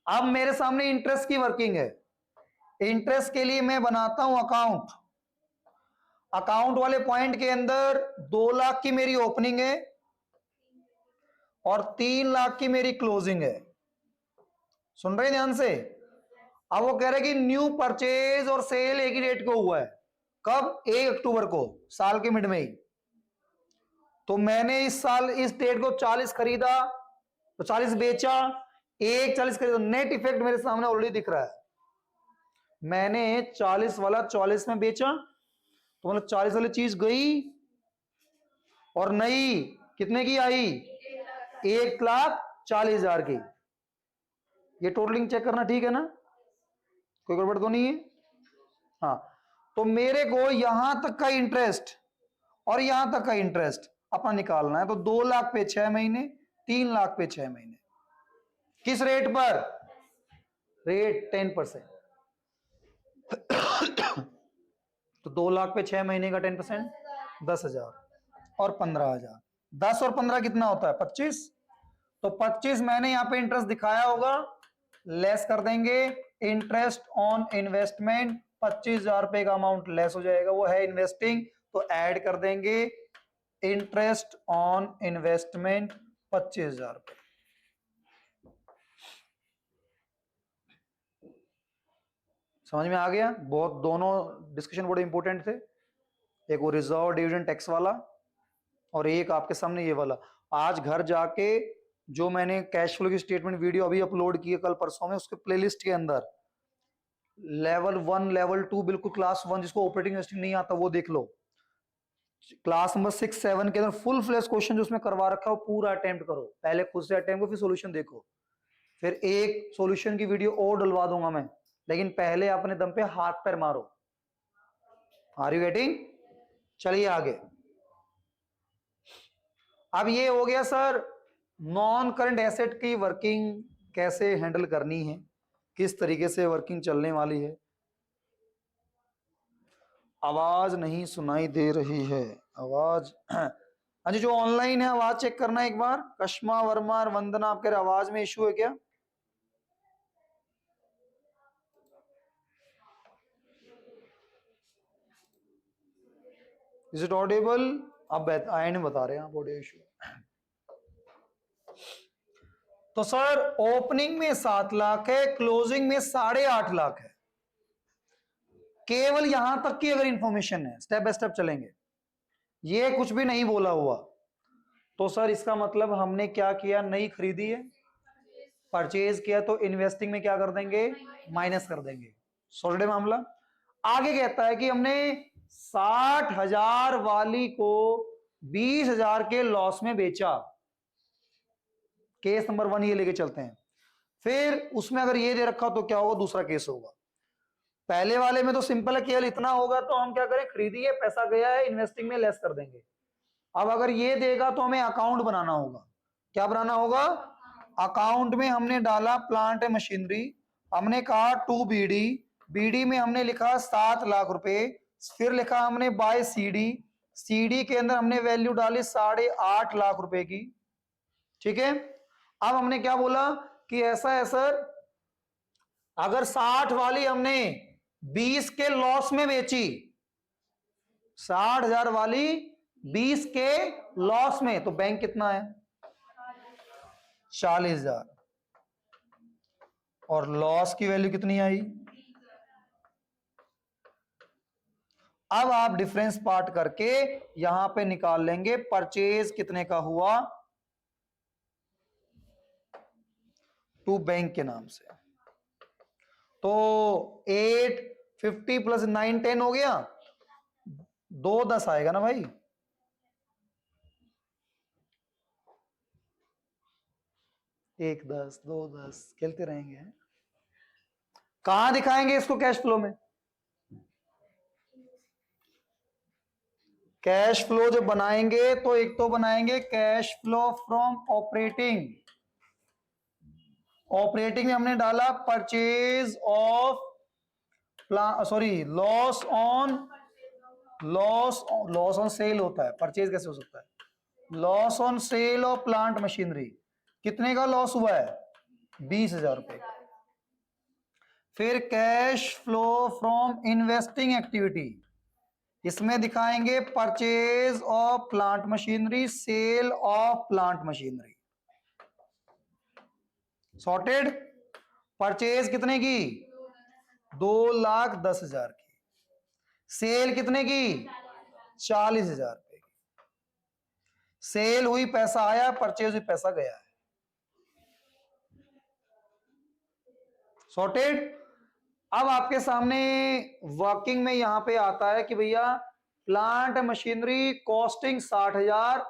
अब मेरे सामने इंटरेस्ट की वर्किंग है। इंटरेस्ट के लिए मैं बनाता हूं अकाउंट। अकाउंट वाले पॉइंट के अंदर 2 लाख की मेरी ओपनिंग है और 3 लाख की मेरी क्लोजिंग है। सुन रहे हैं ध्यान से? अब वो कह रहे हैं कि न्यू परचेज और सेल एक ही डेट को हुआ है। कब? 1 अक्टूबर को, साल के मिड में ही। तो मैंने इस साल इस डेट को 40 खरीदा तो 40 बेचा, 1,40 खरीदा। नेट इफेक्ट मेरे सामने ऑलरेडी दिख रहा है। मैंने 40 वाला 44 में बेचा, तो मतलब 40 वाली चीज गई और नई कितने की आई? 1,40,000 की। ये टोटलिंग चेक करना, ठीक है ना? कोई गड़बड़ तो नहीं है? हाँ, तो मेरे को यहां तक का इंटरेस्ट और यहां तक का इंटरेस्ट अपना निकालना है। तो 2 लाख पे 6 महीने, 3 लाख पे 6 महीने। किस रेट पर? रेट 10%। तो 2 लाख पे 6 महीने का 10%, 10,000 और 15,000। 10 और 15 कितना होता है? 25। तो 25 मैंने यहां पे इंटरेस्ट दिखाया होगा, लेस कर देंगे। इंटरेस्ट ऑन इन्वेस्टमेंट 25,000 रुपए का अमाउंट लेस हो जाएगा, वो है इन्वेस्टिंग, तो ऐड कर देंगे इंटरेस्ट ऑन इन्वेस्टमेंट 25,000 रुपए। समझ में आ गया? बहुत, दोनों डिस्कशन बड़े इंपॉर्टेंट थे। एक वो रिजर्व डिविडेंड टैक्स वाला और एक आपके सामने ये वाला। आज घर जाके जो मैंने कैश फ्लो की स्टेटमेंट वीडियो अभी अपलोड की है कल परसों में, उसके प्लेलिस्ट के अंदर लेवल 1, लेवल 2, बिल्कुल क्लास 1 जिसको ऑपरेटिंग इन्वेस्टिंग नहीं आता वो देख लो। क्लास नंबर 6, 7 के अंदर फुल फ्लैश क्वेश्चन जो उसमें करवा रखा है वो पूरा अटेम्प्ट करो। पहले खुद से अटेम्प्ट करो, फिर सॉल्यूशन देखो। फिर एक सॉल्यूशन की वीडियो और डलवा दूंगा मैं, लेकिन पहले अपने दम पे हाथ पैर मारो। Are you getting? चलिए आगे। अब ये हो गया सर नॉन करंट एसेट की वर्किंग कैसे हैंडल करनी है, किस तरीके से वर्किंग चलने वाली है। आवाज नहीं सुनाई दे रही है, आवाज। हाँ जी, जो ऑनलाइन है आवाज चेक करना एक बार। कश्मा वर्मा, वंदना, आपके आवाज में इशू है क्या? Is it Audible? अब आए नहीं बता रहे हैं आप ऑडियो इशू। तो सर ओपनिंग में 7 लाख है, क्लोजिंग में 8.5 लाख है। केवल यहां तक की अगर इंफॉर्मेशन है, स्टेप बाय स्टेप चलेंगे, ये कुछ भी नहीं बोला हुआ, तो सर इसका मतलब हमने क्या किया, नई खरीदी है, परचेज किया, तो इन्वेस्टिंग में क्या कर देंगे, माइनस कर देंगे। सॉल्व मामला। आगे कहता है कि हमने 60,000 वाली को 20,000 के लॉस में बेचा। केस नंबर 1 ये लेके चलते हैं। फिर उसमें अगर ये दे रखा तो क्या होगा, दूसरा केस होगा। पहले वाले में तो सिंपल है, केवल इतना होगा तो हम क्या करें, खरीदी है, पैसा गया है, इन्वेस्टिंग में लेस कर देंगे। अब अगर ये देगा तो हमें अकाउंट बनाना होगा। क्या बनाना होगा, अकाउंट में हमने डाला प्लांट एंड मशीनरी, हमने कहा 2 BD, BD में हमने लिखा 7 लाख रुपए, फिर लिखा हमने बाय CD, CD के अंदर हमने वैल्यू डाली 8.5 लाख रुपए की। ठीक है, अब हमने क्या बोला कि ऐसा है सर, अगर 60 वाली हमने 20 के लॉस में बेची, 60,000 वाली 20 के लॉस में, तो बैंक कितना है, 40,000, और लॉस की वैल्यू कितनी आई। अब आप डिफरेंस पार्ट करके यहां पे निकाल लेंगे परचेज कितने का हुआ, टू बैंक के नाम से। तो 850 प्लस 9 10 हो गया, 2 10 आएगा ना भाई, एक 10 2 10 खेलते रहेंगे। कहां दिखाएंगे इसको कैश फ्लो में, कैश फ्लो जब बनाएंगे तो एक तो बनाएंगे cash flow from operating. Operating में हमने डाला purchase of loss on sale होता है, परचेज कैसे हो सकता है, loss on sale of plant machinery. कितने का लॉस हुआ है, 20,000 रुपए का। फिर cash flow from investing activity, इसमें दिखाएंगे purchase of plant machinery, sale of plant machinery. Sorted. Purchase कितने की, 2,10,000 की। सेल कितने की, 40,000 रुपए की। सेल हुई पैसा आया, परचेज हुई पैसा गया है। सॉर्टेड। अब आपके सामने वर्किंग में यहां पे आता है कि भैया प्लांट मशीनरी कॉस्टिंग 60,000,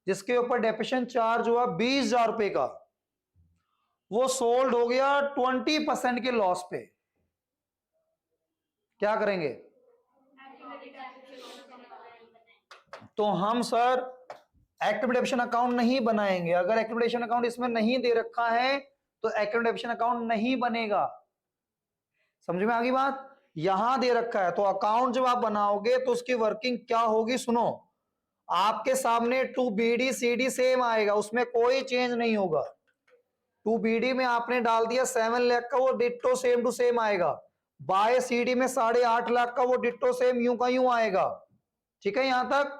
जिसके ऊपर डेप्रिसिएशन चार्ज हुआ 20,000 रुपए का, वो सोल्ड हो गया 20% के लॉस पे। क्या करेंगे, तो हम सर एक्टिव डेप्रिसिएशन अकाउंट नहीं बनाएंगे। अगर एक्टिव डेप्रिसिएशन अकाउंट इसमें नहीं दे रखा है तो एक्टिव डेप्रिसिएशन अकाउंट नहीं बनेगा। समझ में आ गई बात, यहां दे रखा है तो अकाउंट जब आप बनाओगे तो उसकी वर्किंग क्या होगी, सुनो। आपके सामने 2 BD CD सेम आएगा, उसमें कोई चेंज नहीं होगा। 2 BD में आपने डाल दिया 7 लाख का, वो डिट्टो सेम टू सेम आएगा। बाय CD में 8.5 लाख का, वो डिट्टो सेम यूं का यूं आएगा। ठीक है यहां तक।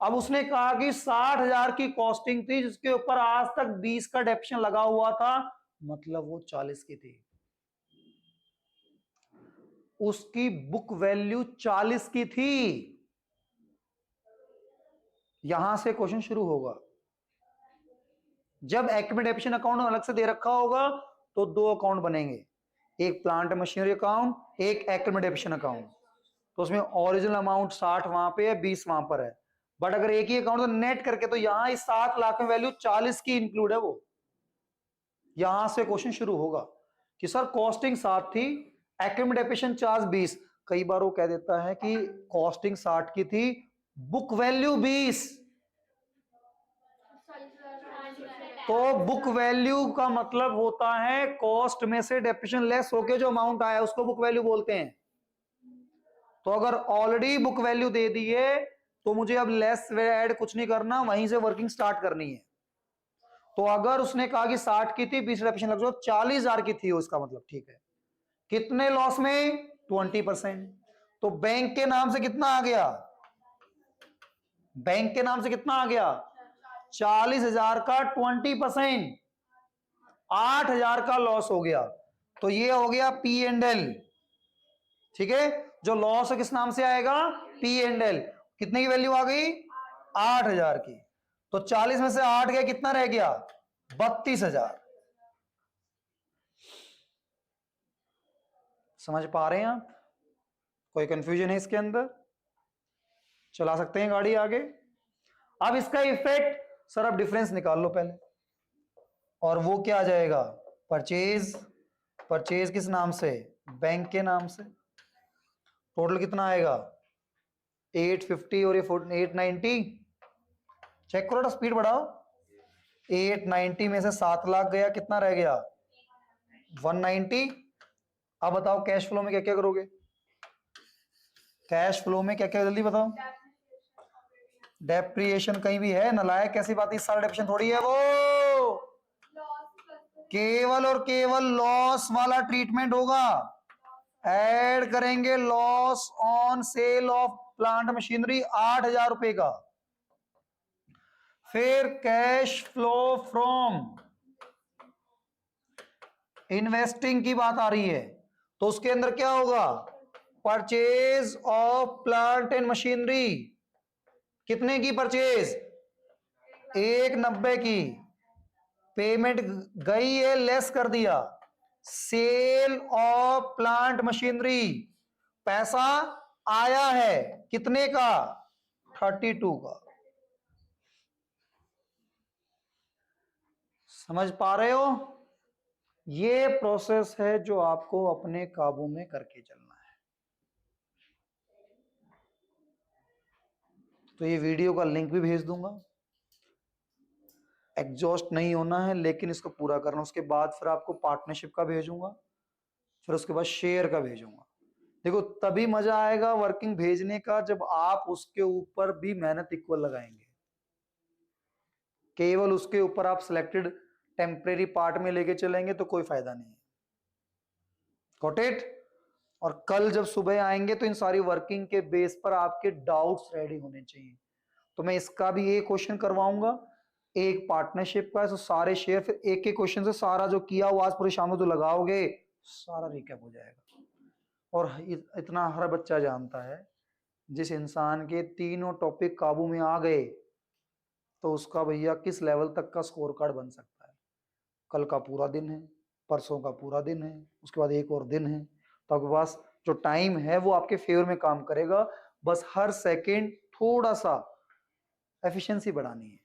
अब उसने कहा कि 60,000 की कॉस्टिंग थी, जिसके ऊपर आज तक 20 का डेप्रिसिएशन लगा हुआ था, मतलब वो 40 की थी। उसकी बुक वैल्यू 40 की थी। यहां से क्वेश्चन शुरू होगा। जब एक्टिव डेप्रिसिएशन अकाउंट अलग से दे रखा होगा तो 2 अकाउंट बनेंगे, एक प्लांट मशीनरी अकाउंट, एक एक्टिव डेप्रिसिएशन अकाउंट। तो उसमें ओरिजिनल अमाउंट 60 वहां पे है, 20 वहां पर है। बट अगर एक ही अकाउंट तो नेट करके, तो यहां इस 7 लाख में वैल्यू 40 की इंक्लूड है वो। यहां से क्वेश्चन शुरू होगा कि सर कॉस्टिंग 7 थी, एक्टिव डेप्रिसिएशन चार्ज 20। कई बार वो कह देता है कि कॉस्टिंग 60 की थी, बुक वैल्यू 20। तो बुक वैल्यू का मतलब होता है कॉस्ट में से डेप्रिसिएशन लेस होके जो अमाउंट आया उसको बुक वैल्यू बोलते हैं। तो अगर ऑलरेडी बुक वैल्यू दे दी है तो मुझे अब लेस ऐड कुछ नहीं करना, वहीं से वर्किंग स्टार्ट करनी है। तो अगर उसने कहा कि 60 की थी, 20 डेप्रिसिएशन लग जाओ, 40,000 की थी उसका मतलब, ठीक है। कितने लॉस में, 20%। तो बैंक के नाम से कितना आ गया, बैंक के नाम से कितना आ गया? 40,000 का 20%, 8,000 का लॉस हो गया। तो ये हो गया पी एंड एल। ठीक है, जो लॉस है किस नाम से आएगा? P and L. कितने की वैल्यू आ गई? 8,000 की। तो 40 में से 8 गया, कितना रह गया? 32,000। समझ पा रहे हैं आप? कोई कंफ्यूजन है इसके अंदर? चला सकते हैं गाड़ी आगे। अब इसका इफेक्ट सर, अब डिफरेंस निकाल लो पहले, और वो क्या आ जाएगा? परचेज। परचेज किस नाम से? बैंक के नाम से। टोटल कितना आएगा? 850 और ये 890। चेक करो, स्पीड बढ़ाओ। 890 में से 7 लाख गया, कितना रह गया? 190। अब बताओ कैश फ्लो में क्या क्या करोगे? कैश फ्लो में क्या क्या, जल्दी बताओ। डेप्रिएशन कहीं भी है? नालायक कैसी बात है, सारा डेप्रिएशन थोड़ी है वो, केवल और केवल लॉस वाला ट्रीटमेंट होगा। ऐड करेंगे loss on sale of plant machinery 8,000 रुपए का। फिर कैश फ्लो फ्रॉम इन्वेस्टिंग की बात आ रही है, तो उसके अंदर क्या होगा? Purchase of plant and machinery. कितने की परचेज? 190 की। पेमेंट गई है, लेस कर दिया। सेल ऑफ प्लांट मशीनरी, पैसा आया है कितने का? 32 का। समझ पा रहे हो? ये प्रोसेस है जो आपको अपने काबू में करके चलना है। तो ये वीडियो का लिंक भी भेज दूंगा। एग्जॉस्ट नहीं होना है, लेकिन इसको पूरा करना। उसके बाद फिर आपको पार्टनरशिप का भेजूंगा, फिर उसके बाद शेयर का भेजूंगा। देखो, तभी मजा आएगा वर्किंग भेजने का जब आप उसके ऊपर भी मेहनत इक्वल लगाएंगे। केवल उसके ऊपर आप सिलेक्टेड टेम्परेरी पार्ट में लेके चलेंगे तो कोई फायदा नहीं है। Got it? और कल जब सुबह आएंगे तो इन सारी वर्किंग के बेस पर आपके डाउट्स रेडी होने चाहिए। तो मैं इसका भी एक क्वेश्चन करवाऊंगा, एक पार्टनरशिप का, तो सारे शेयर फिर एक एक क्वेश्चन से सारा जो किया हुआ आज पूरी शाम में तो लगाओगे, सारा रिकैप हो जाएगा। और इतना हर बच्चा जानता है, जिस इंसान के तीनों टॉपिक काबू में आ गए तो उसका भैया किस लेवल तक का स्कोर कार्ड बन सकता है। कल का पूरा दिन है, परसों का पूरा दिन है, उसके बाद एक और दिन है, तो आपके पास जो टाइम है वो आपके फेवर में काम करेगा। बस हर सेकंड थोड़ा सा एफिशिएंसी बढ़ानी है।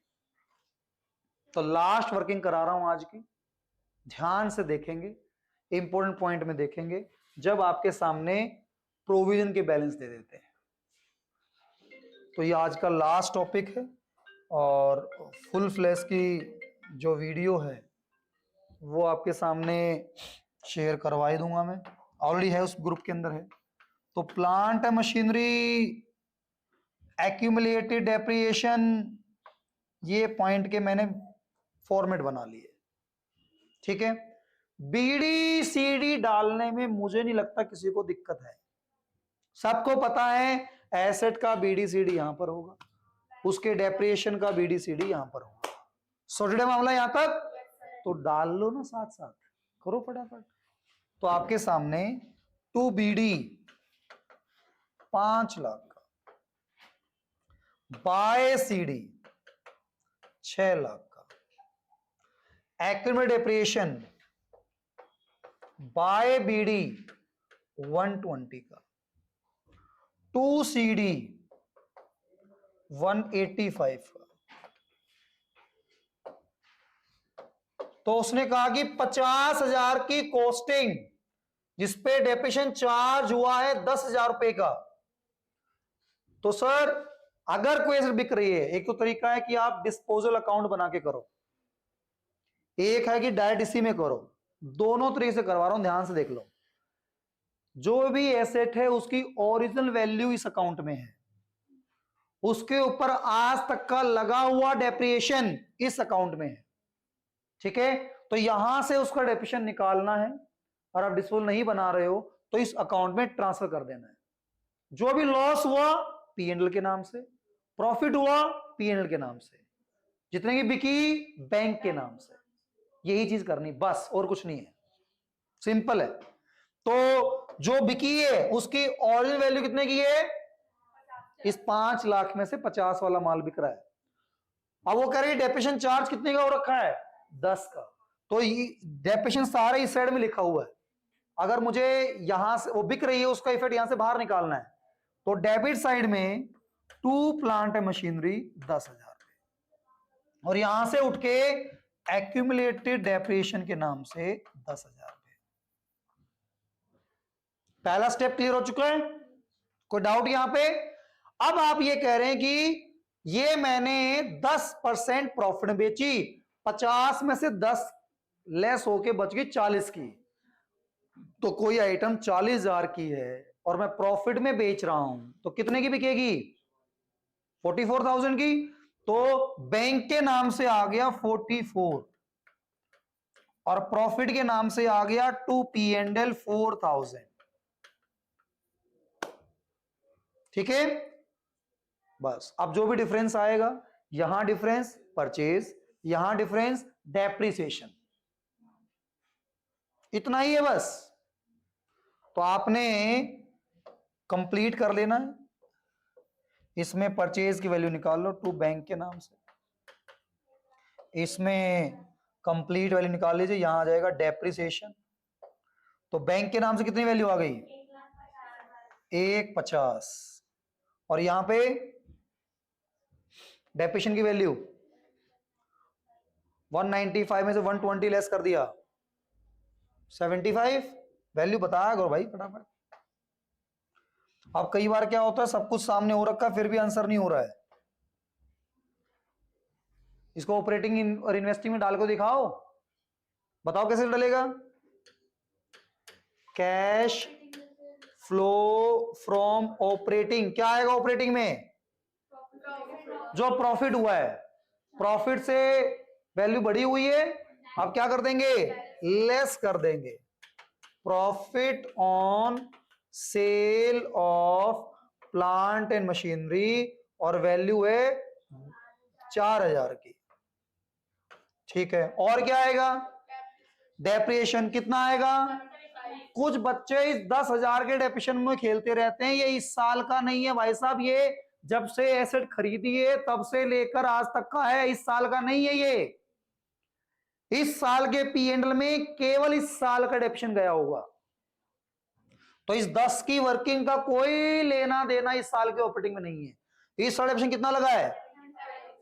तो लास्ट वर्किंग करा रहा हूं आज की, ध्यान से देखेंगे, इंपॉर्टेंट पॉइंट में देखेंगे जब आपके सामने प्रोविजन के बैलेंस दे देते हैं। तो ये आज का लास्ट टॉपिक है, और फुल फ्लैश की जो वीडियो है वो आपके सामने शेयर करवा दूंगा मैं, ऑलरेडी है उस ग्रुप के अंदर है। तो प्लांट मशीनरी एक्यूमुलेटेड डेप्रिएशन, ये पॉइंट के मैंने फॉर्मेट बना लिए। ठीक है, बीडी सीडी डालने में मुझे नहीं लगता किसी को दिक्कत है। सबको पता है एसेट का बीडी सीडी यहां पर होगा, उसके डेप्रिएशन का बीडी सीडी यहां पर होगा। सॉर्टेड मामला यहां तक? तो डाल लो ना, साथ साथ करो फटाफट। तो आपके सामने 2 बीडी 5 लाख का, बाय सीडी 6 लाख का, एक्यूमुलेटेड डेप्रिएशन बाय बीडी 120 का, 2 सीडी 185 का। तो उसने कहा कि 50,000 की कॉस्टिंग जिसपे डेप्रिएशन चार्ज हुआ है 10,000 रुपए का। तो सर अगर कोई एसेट बिक रही है, एक तो तरीका है कि आप डिस्पोजल अकाउंट बना के करो, एक है कि डायरेक्ट इसी में करो। दोनों तरीके से करवा रहा हूं, ध्यान से देख लो। जो भी एसेट है उसकी ओरिजिनल वैल्यू इस अकाउंट में है, उसके ऊपर आज तक का लगा हुआ डेप्रिएशन इस अकाउंट में है। ठीक है, तो यहां से उसका डेप्रिएशन निकालना है, और आप डिस्पोजल नहीं बना रहे हो तो इस अकाउंट में ट्रांसफर कर देना है। जो भी लॉस हुआ P&L के नाम से, प्रॉफिट हुआ पीएनएल के नाम से, जितने की बिकी बैंक के नाम से। यही चीज करनी बस, और कुछ नहीं है, सिंपल है। तो जो बिकी है उसकी ओरिजिनल वैल्यू कितने की है? इस 5 लाख में से 50 वाला माल बिक रहा है। अब वो कह रही है डेप्रिसिएशन चार्ज कितने का हो रखा है? 10 का। तो डेप्रिसिएशन सारे इस साइड में लिखा हुआ है। अगर मुझे यहां से वो बिक रही है उसका इफेक्ट यहां से बाहर निकालना है, तो डेबिट साइड में टू प्लांट एंड मशीनरी 10,000 रुपए, और यहां से उठ के एक्यूमुलेटेड डेप्रिसिएशन के नाम से 10,000 रुपए। पहला स्टेप क्लियर हो चुका है? कोई डाउट यहां पे? अब आप ये कह रहे हैं कि ये मैंने 10% प्रॉफिट बेची, 50 में से 10 लेस होके बच गई 40 की। तो कोई आइटम 40,000 की है और मैं प्रॉफिट में बेच रहा हूं, तो कितने की बिकेगी? 44,000 की। तो बैंक के नाम से आ गया 44 और प्रॉफिट के नाम से आ गया 2P&L 4,000। ठीक है, बस। अब जो भी डिफरेंस आएगा, यहां डिफरेंस परचेज, यहां डिफरेंस डेप्रिसिएशन, इतना ही है बस। तो आपने कंप्लीट कर लेना है। इसमें परचेज की वैल्यू निकाल लो टू बैंक के नाम से, इसमें कंप्लीट वैल्यू निकाल लीजिए, यहां आ जाएगा डेप्रिसिएशन। तो बैंक के नाम से कितनी वैल्यू आ गई? 150, और यहां पे डेप्रिसिएशन की वैल्यू 195 में से 120 लेस कर दिया 75। वैल्यू बताया करो भाई फटाफट। अब कई बार क्या होता है, सब कुछ सामने हो रखा है फिर भी आंसर नहीं हो रहा है। इसको ऑपरेटिंग और इन्वेस्टिंग में डाल को दिखाओ, बताओ कैसे डलेगा। कैश फ्लो फ्रॉम ऑपरेटिंग, क्या आएगा ऑपरेटिंग में? जो प्रॉफिट हुआ है, प्रॉफिट से वैल्यू बढ़ी हुई है, अब क्या कर देंगे? लेस कर देंगे। Profit on sale of plant and machinery, और वैल्यू है 4,000 की। ठीक है, और क्या आएगा? डेप्रिसिएशन कितना आएगा? कुछ बच्चे इस 10,000 के डेप्रिसिएशन में खेलते रहते हैं, ये इस साल का नहीं है भाई साहब, ये जब से एसेट खरीदी है तब से लेकर आज तक का है, इस साल का नहीं है ये। इस साल के P&L में केवल इस साल का डेप्रिसिएशन गया होगा। तो इस 10 की वर्किंग का कोई लेना देना इस साल के ऑपरेटिंग में नहीं है। इस साल डेप्रिसिएशन कितना लगा है?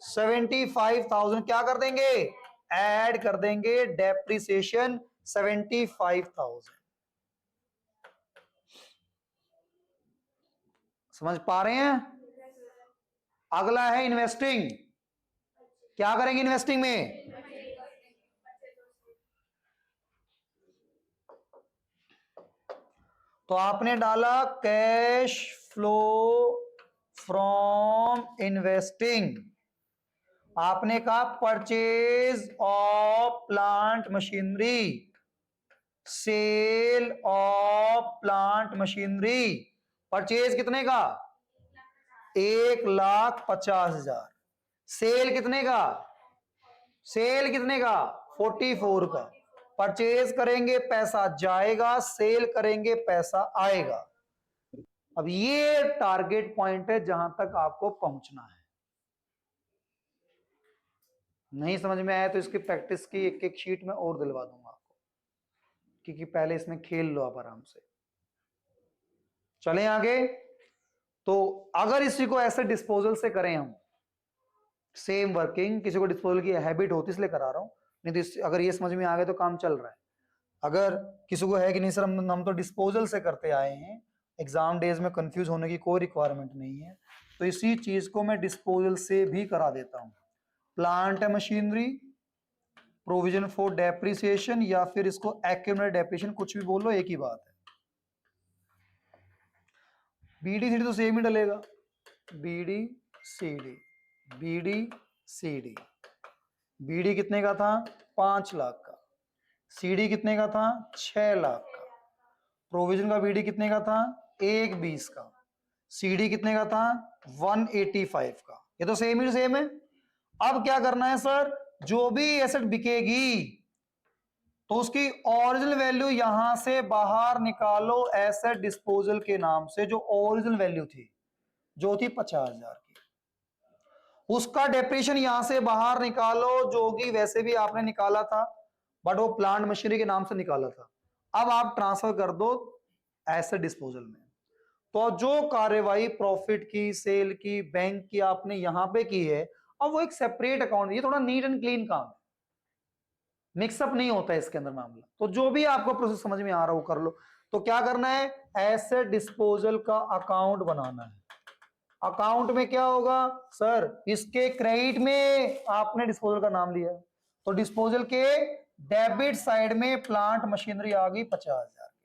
75,000। क्या कर देंगे? ऐड कर देंगे डेप्रिसिएशन 75,000। समझ पा रहे हैं? अगला है इन्वेस्टिंग। क्या करेंगे इन्वेस्टिंग में? तो आपने डाला कैश फ्लो फ्रॉम इन्वेस्टिंग, आपने कहा purchase of plant machinery, sale of plant machinery. Purchase कितने का? 1,50,000। सेल कितने का? सेल कितने का? 44 का। परचेज करेंगे पैसा जाएगा, सेल करेंगे पैसा आएगा। अब ये टारगेट पॉइंट है जहां तक आपको पहुंचना है। नहीं समझ में आया तो इसकी प्रैक्टिस की एक एक शीट में और दिलवा दूंगा आपको, क्योंकि पहले इसमें खेल लो आप आराम से। चलें आगे। तो अगर इसी को ऐसे डिस्पोजल से करें हम, सेम वर्किंग, किसी को डिस्पोजल की हैबिट होती इसलिए करा रहा हूं, नहीं तो अगर ये समझ में आ गया तो काम चल रहा है। अगर किसी को है कि नहीं सर हम तो डिस्पोजल से करते आए हैं, एग्जाम डेज में कंफ्यूज होने की कोई रिक्वायरमेंट नहीं है, तो इसी चीज को मैं डिस्पोजल से भी करा देता हूं। Plant and machinery, provision for depreciation, या फिर इसको एक्यूमुलेटेड डेप्रिसिएशन, कुछ भी बोल लो एक ही बात है। बीडी सीडी तो सेम ही डलेगा, BD CD, BD CD. BD कितने का था? 5 लाख का। सीडी कितने का था? 6 लाख का। प्रोविजन का बीडी कितने का था? 1,20 का। सीडी कितने का था? 185 का। ये तो सेम ही सेम है। अब क्या करना है सर, जो भी एसेट बिकेगी तो उसकी ओरिजिनल वैल्यू यहां से बाहर निकालो एसेट डिस्पोजल के नाम से, जो ओरिजिनल वैल्यू थी जो थी 50,000 की, उसका डेप्रिसिएशन यहां से बाहर निकालो, जो कि वैसे भी आपने निकाला था बट वो प्लांट मशीनरी के नाम से निकाला था। अब आप ट्रांसफर कर दो एसेट डिस्पोजल में। तो जो कार्यवाही प्रॉफिट की, सेल की, बैंक की आपने यहां पे की है, अब वो एक सेपरेट अकाउंट, ये थोड़ा नीट एंड क्लीन काम है, मिक्सअप नहीं होता है इसके अंदर मामला। तो जो भी आपको प्रोसेस समझ में आ रहा हो कर लो। तो क्या करना है, एसेट डिस्पोजल का अकाउंट बनाना है। अकाउंट में क्या होगा सर, इसके क्रेडिट में आपने डिस्पोजल का नाम लिया है, तो डिस्पोजल के डेबिट साइड में प्लांट मशीनरी आ गई 50,000 की।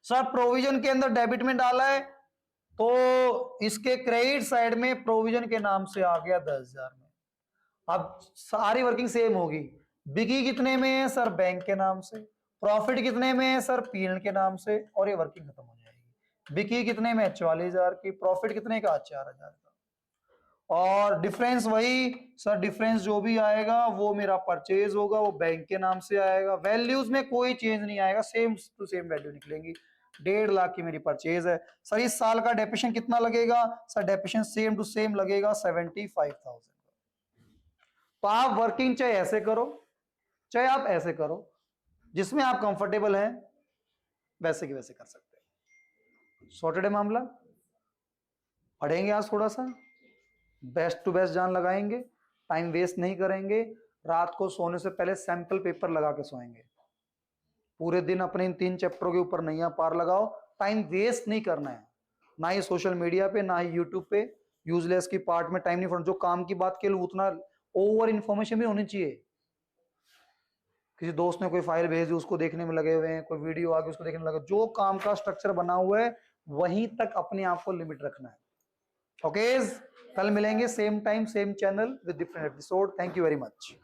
सर प्रोविजन के अंदर डेबिट में डाला है, तो इसके क्रेडिट साइड में प्रोविजन के नाम से आ गया 10,000 में। अब सारी वर्किंग सेम होगी। बिकी कितने में है सर, बैंक के नाम से। प्रॉफिट कितने में है सर, पीएल के नाम से। और ये वर्किंग खत्म हो जाएगी। बिकी कितने में, 44,000 की। प्रॉफिट कितने का, 4,000 का। और डिफरेंस वही सर, डिफरेंस जो भी आएगा वो मेरा परचेज होगा, वो बैंक के नाम से आएगा। वैल्यूज में कोई चेंज नहीं आएगा, सेम टू सेम वैल्यू निकलेंगी। 1.5 लाख की मेरी परचेज है सर। इस साल का डेप्रिसिएशन कितना लगेगा sir, depreciation same to same लगेगा 75,000। तो आप वर्किंग चाहे ऐसे करो चाहे आप ऐसे करो, जिसमें आप कंफर्टेबल हैं वैसे के वैसे कर सकते हैं। सॉर्टेड है मामला। पढ़ेंगे आज थोड़ा सा, बेस्ट टू बेस्ट जान लगाएंगे, टाइम वेस्ट नहीं करेंगे। रात को सोने से पहले सैंपल पेपर लगा के सोएंगे। पूरे दिन अपने इन 3 चैप्टरों के ऊपर नैया पार लगाओ, टाइम वेस्ट नहीं करना है, ना ही सोशल मीडिया पे ना ही यूट्यूब पे यूजलेस की पार्ट में टाइम नहीं। जो काम की बात के लिए उतना ओवर इंफॉर्मेशन भी होनी चाहिए। किसी दोस्त ने कोई फाइल भेज दी, उसको देखने में लगे हुए हैं, कोई वीडियो आ गई उसको देखने में लगे। जो काम का स्ट्रक्चर बना हुआ है वहीं तक अपने आप को लिमिट रखना है। ओके, कल मिलेंगे same time same channel with different episode. Thank you very much.